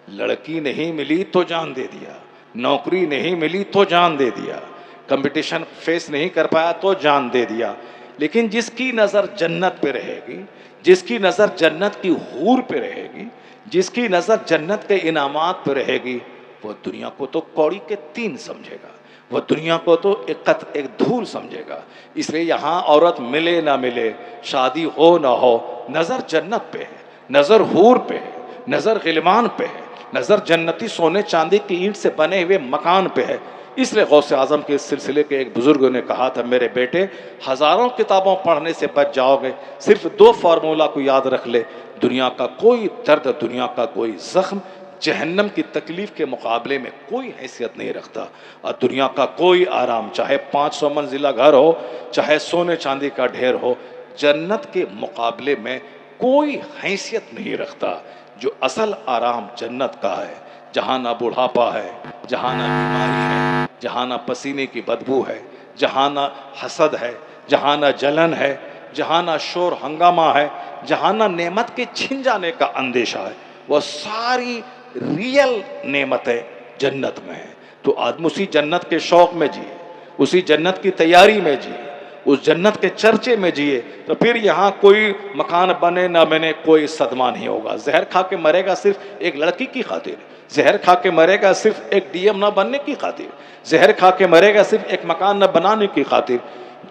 B: لڑکی نہیں ملی تو جان دے دیا، نوکری نہیں ملی تو جان دے دیا، کمپٹیشن فیس نہیں کر پایا تو جان دے دیا. لیکن جس کی نظر جنت پہ رہے گی، جس کی نظر جنت کی حور پہ رہے گی، جس کی نظر جنت کے انعامات پہ رہے گی، وہ دنیا کو تو کوڑی کے تین سمجھے گا، وہ دنیا کو تو ایک دھول سمجھے گا. اس لیے یہاں عورت ملے نہ ملے، شادی ہو نہ ہو، نظر جنت پہ ہے، نظر حور پہ ہے، نظر غلمان پہ ہے، نظر جنتی سونے چاندی کی اینٹ سے بنے ہوئے مکان پہ ہے. اس لیے غوث اعظم کے سلسلے کے ایک بزرگ نے کہا تھا، میرے بیٹے ہزاروں کتابوں پڑھنے سے بچ جاؤ گے، صرف 2 فارمولا کو یاد رکھ لے. دنیا کا کوئی درد، دنیا کا کوئی زخم جہنم کی تکلیف کے مقابلے میں کوئی حیثیت نہیں رکھتا. اور دنیا کا کوئی آرام، چاہے 500 منزلہ گھر ہو، چاہے سونے چاندی کا ڈھیر ہو، جنت کے مقابلے میں کوئی حیثیت نہیں رکھتا. جو اصل آرام جنت کا ہے، جہاں نہ بڑھاپا ہے، جہاں نہ بیماری ہے، جہاں نہ پسینے کی بدبو ہے، جہاں نہ حسد ہے، جہاں نہ جلن ہے، جہاں نہ شور ہنگامہ ہے، جہاں نہ نعمت کے چھن جانے کا اندیشہ ہے، وہ ساری ریئل نعمتیں جنت میں ہیں. تو آدمی اسی جنت کے شوق میں جیے، اسی جنت کی تیاری میں جیے، اس جنت کے چرچے میں جیے، تو پھر یہاں کوئی مکان بنے نہ بنے کوئی صدمہ نہیں ہوگا. زہر کھا کے مرے گا صرف ایک لڑکی کی خاطر، زہر کھا کے مرے گا صرف ایک DM نہ بننے کی خاطر، زہر کھا کے مرے گا صرف ایک مکان نہ بنانے کی خاطر.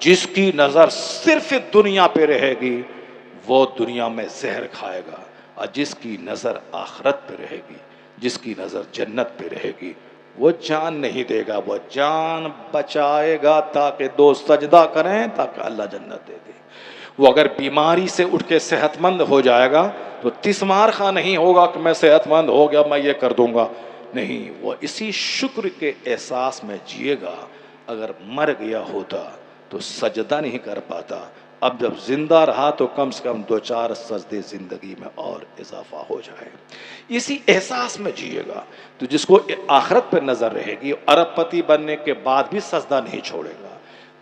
B: جس کی نظر صرف دنیا پہ رہے گی وہ دنیا میں زہر کھائے گا، اور جس کی نظر آخرت پہ رہے گی، جس کی نظر جنت پہ رہے گی، وہ جان نہیں دے گا، وہ جان بچائے گا تاکہ 2 سجدہ کریں تاکہ اللہ جنت دے دے. وہ اگر بیماری سے اٹھ کے صحت مند ہو جائے گا تو تسمار خواہ نہیں ہوگا کہ میں صحت مند ہو گیا میں یہ کر دوں گا. نہیں، وہ اسی شکر کے احساس میں جیے گا. اگر مر گیا ہوتا تو سجدہ نہیں کر پاتا، اب جب زندہ رہا تو کم سے کم 2-4 سجدے زندگی میں اور اضافہ ہو جائے۔ اسی احساس میں جیے گا تو جس کو آخرت پہ نظر رہے گی، ارب پتی بننے کے بعد بھی سجدہ نہیں چھوڑے گا،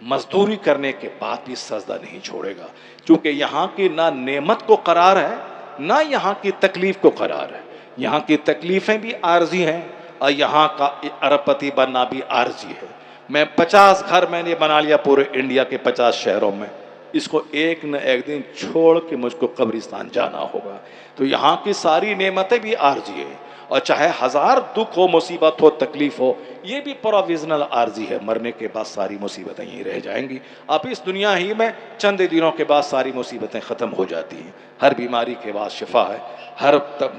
B: مزدوری کرنے کے بعد بھی سجدہ نہیں چھوڑے گا، چونکہ یہاں کی نہ نعمت کو قرار ہے نہ یہاں کی تکلیف کو قرار ہے۔ یہاں کی تکلیفیں بھی عارضی ہیں اور یہاں کا ارب پتی بننا بھی عارضی ہے۔ میں 50 گھر میں نے بنا لیا پورے انڈیا کے 50 شہروں میں، اس کو ایک نہ ایک دن چھوڑ کے مجھ کو قبرستان جانا ہوگا۔ تو یہاں کی ساری نعمتیں بھی عارضی ہیں، اور چاہے 1000 دکھ ہو، مصیبت ہو، تکلیف ہو، یہ بھی پروویژنل عارضی ہے۔ مرنے کے بعد ساری مصیبتیں یہیں رہ جائیں گی۔ اب اس دنیا ہی میں چند دنوں کے بعد ساری مصیبتیں ختم ہو جاتی ہیں۔ ہر بیماری کے بعد شفا ہے، ہر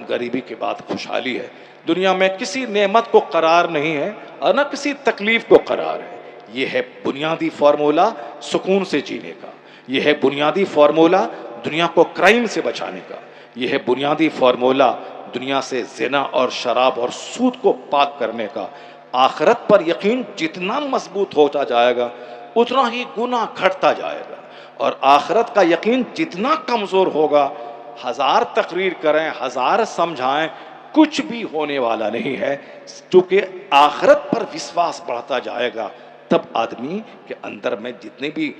B: غریبی کے بعد خوشحالی ہے۔ دنیا میں کسی نعمت کو قرار نہیں ہے اور نہ کسی تکلیف کو قرار ہے۔ یہ ہے بنیادی فارمولہ سکون سے جینے کا، یہ ہے بنیادی فارمولہ دنیا کو کرائم سے بچانے کا، یہ ہے بنیادی فارمولہ دنیا سے زنا اور شراب اور سود کو پاک کرنے کا۔ آخرت پر یقین جتنا مضبوط ہوتا جائے گا اتنا ہی گناہ گھٹتا جائے گا، اور آخرت کا یقین جتنا کمزور ہوگا، 1000 تقریر کریں، 1000 سمجھائیں، کچھ بھی ہونے والا نہیں ہے۔ چونکہ آخرت پر وشواس بڑھتا جائے گا تب آدمی کے اندر میں جتنی بھی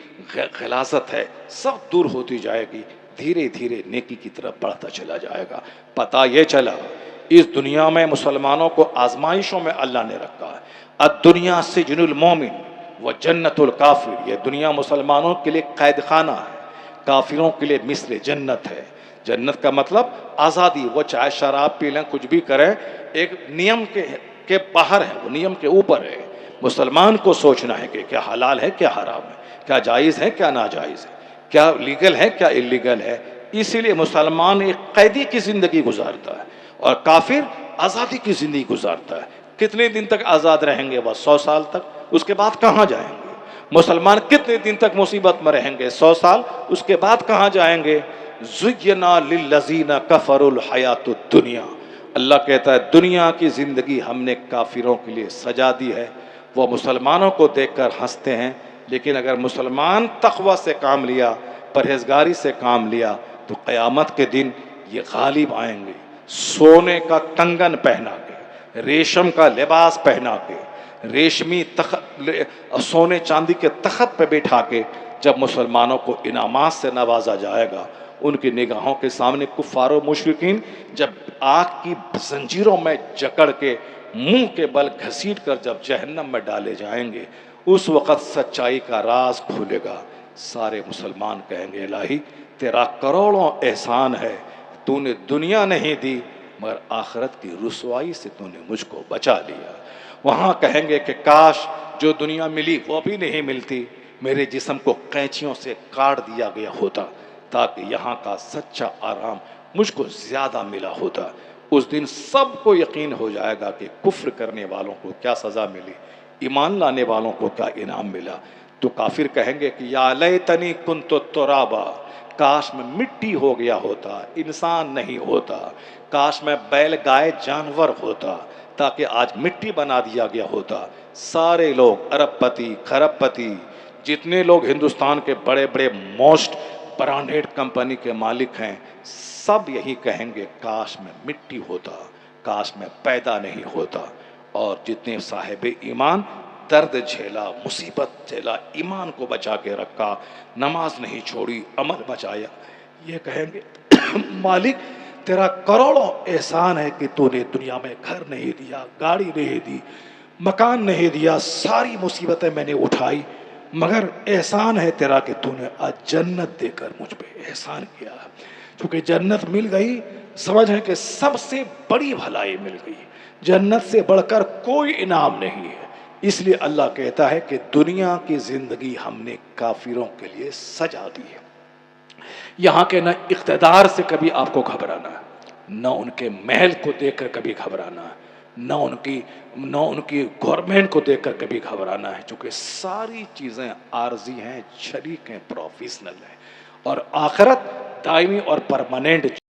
B: غلاظت ہے سب دور ہوتی جائے گی، دھیرے دھیرے نیکی کی طرف بڑھتا چلا جائے گا۔ پتہ یہ چلا اس دنیا میں مسلمانوں کو آزمائشوں میں اللہ نے رکھا ہے۔ الدنیا سجن المومن و جنت الکافر، یہ دنیا مسلمانوں کے لیے قید خانہ ہے، کافروں کے لیے مثل جنت ہے۔ جنت کا مطلب آزادی، وہ چاہے شراب پی لیں، کچھ بھی کریں، ایک نیم کے باہر ہے، وہ نیم کے اوپر ہے۔ مسلمان کو سوچنا ہے کہ کیا حلال ہے کیا حرام ہے، کیا جائز ہے کیا ناجائز ہے، کیا لیگل ہے کیا اللیگل ہے۔ اسی لیے مسلمان ایک قیدی کی زندگی گزارتا ہے اور کافر آزادی کی زندگی گزارتا ہے۔ کتنے دن تک آزاد رہیں گے؟ بس 100 سال تک، اس کے بعد کہاں جائیں گے؟ مسلمان کتنے دن تک مصیبت میں رہیں گے؟ 100 سال، اس کے بعد کہاں جائیں گے؟ زُيِّنَ لِلَّذِينَ كَفَرُوا الْحَيَاةُ الدُّنْيَا، اللہ کہتا ہے دنیا کی زندگی ہم نے کافروں کے لیے سجا دی ہے، وہ مسلمانوں کو دیکھ کر ہنستے ہیں، لیکن اگر مسلمان تقوی سے کام لیا، پرہیزگاری سے کام لیا تو قیامت کے دن یہ غالب آئیں گے، سونے کا کنگن پہنا کے، ریشم کا لباس پہنا کے، ریشمی سونے چاندی کے تخت پہ بٹھا کے جب مسلمانوں کو انعامات سے نوازا جائے گا، ان کی نگاہوں کے سامنے کفار و مشرکین جب آگ کی زنجیروں میں جکڑ کے منہ کے بل گھسیٹ کر جب جہنم میں ڈالے جائیں گے، اس وقت سچائی کا راز کھلے گا۔ سارے مسلمان کہیں گے الہی تیرا کروڑوں احسان ہے، تو نے دنیا نہیں دی مگر آخرت کی رسوائی سے تو نے مجھ کو بچا لیا۔ وہاں کہیں گے کہ کاش جو دنیا ملی وہ بھی نہیں ملتی، میرے جسم کو قینچیوں سے کاٹ دیا گیا ہوتا تاکہ یہاں کا سچا آرام مجھ کو زیادہ ملا ہوتا۔ اس دن سب کو یقین ہو جائے گا کہ کفر کرنے والوں کو کیا سزا ملی، ایمان لانے والوں کو کیا انعام ملا۔ تو کافر کہیں گے کہ یا لیتنی کنت ترابا، کاش میں مٹی ہو گیا ہوتا، انسان نہیں ہوتا، کاش میں بیل گائے جانور ہوتا تاکہ آج مٹی بنا دیا گیا ہوتا۔ سارے لوگ ارب پتی کھرب پتی جتنے لوگ ہندوستان کے بڑے بڑے موسٹ برانڈیڈ کمپنی کے مالک ہیں، سب یہی کہیں گے کاش میں مٹی ہوتا، کاش میں پیدا نہیں ہوتا۔ اور جتنے صاحب ایمان درد جھیلا، مصیبت جھیلا، ایمان کو بچا کے رکھا، نماز نہیں چھوڑی، عمل بچایا، یہ کہیں گے مالک تیرا کروڑوں احسان ہے کہ تو نے دنیا میں گھر نہیں دیا، گاڑی نہیں دی، مکان نہیں دیا، ساری مصیبتیں میں نے اٹھائی، مگر احسان ہے تیرا کہ تو نے آج جنت دے کر مجھ پہ احسان کیا۔ چونکہ جنت مل گئی، سمجھیں کہ سب سے بڑی بھلائی مل گئی، جنت سے بڑھ کر کوئی انعام نہیں ہے۔ اس لیے اللہ کہتا ہے کہ دنیا کی زندگی ہم نے کافروں کے لیے سجا دی ہے۔ یہاں کے نہ اقتدار سے کبھی آپ کو گھبرانا ہے، نہ ان کے محل کو دیکھ کر کبھی گھبرانا ہے، نہ ان کی گورنمنٹ کو دیکھ کر کبھی گھبرانا ہے، چونکہ ساری چیزیں عارضی ہیں، شریک ہیں، پروفیشنل ہیں، اور آخرت دائمی اور پرماننٹ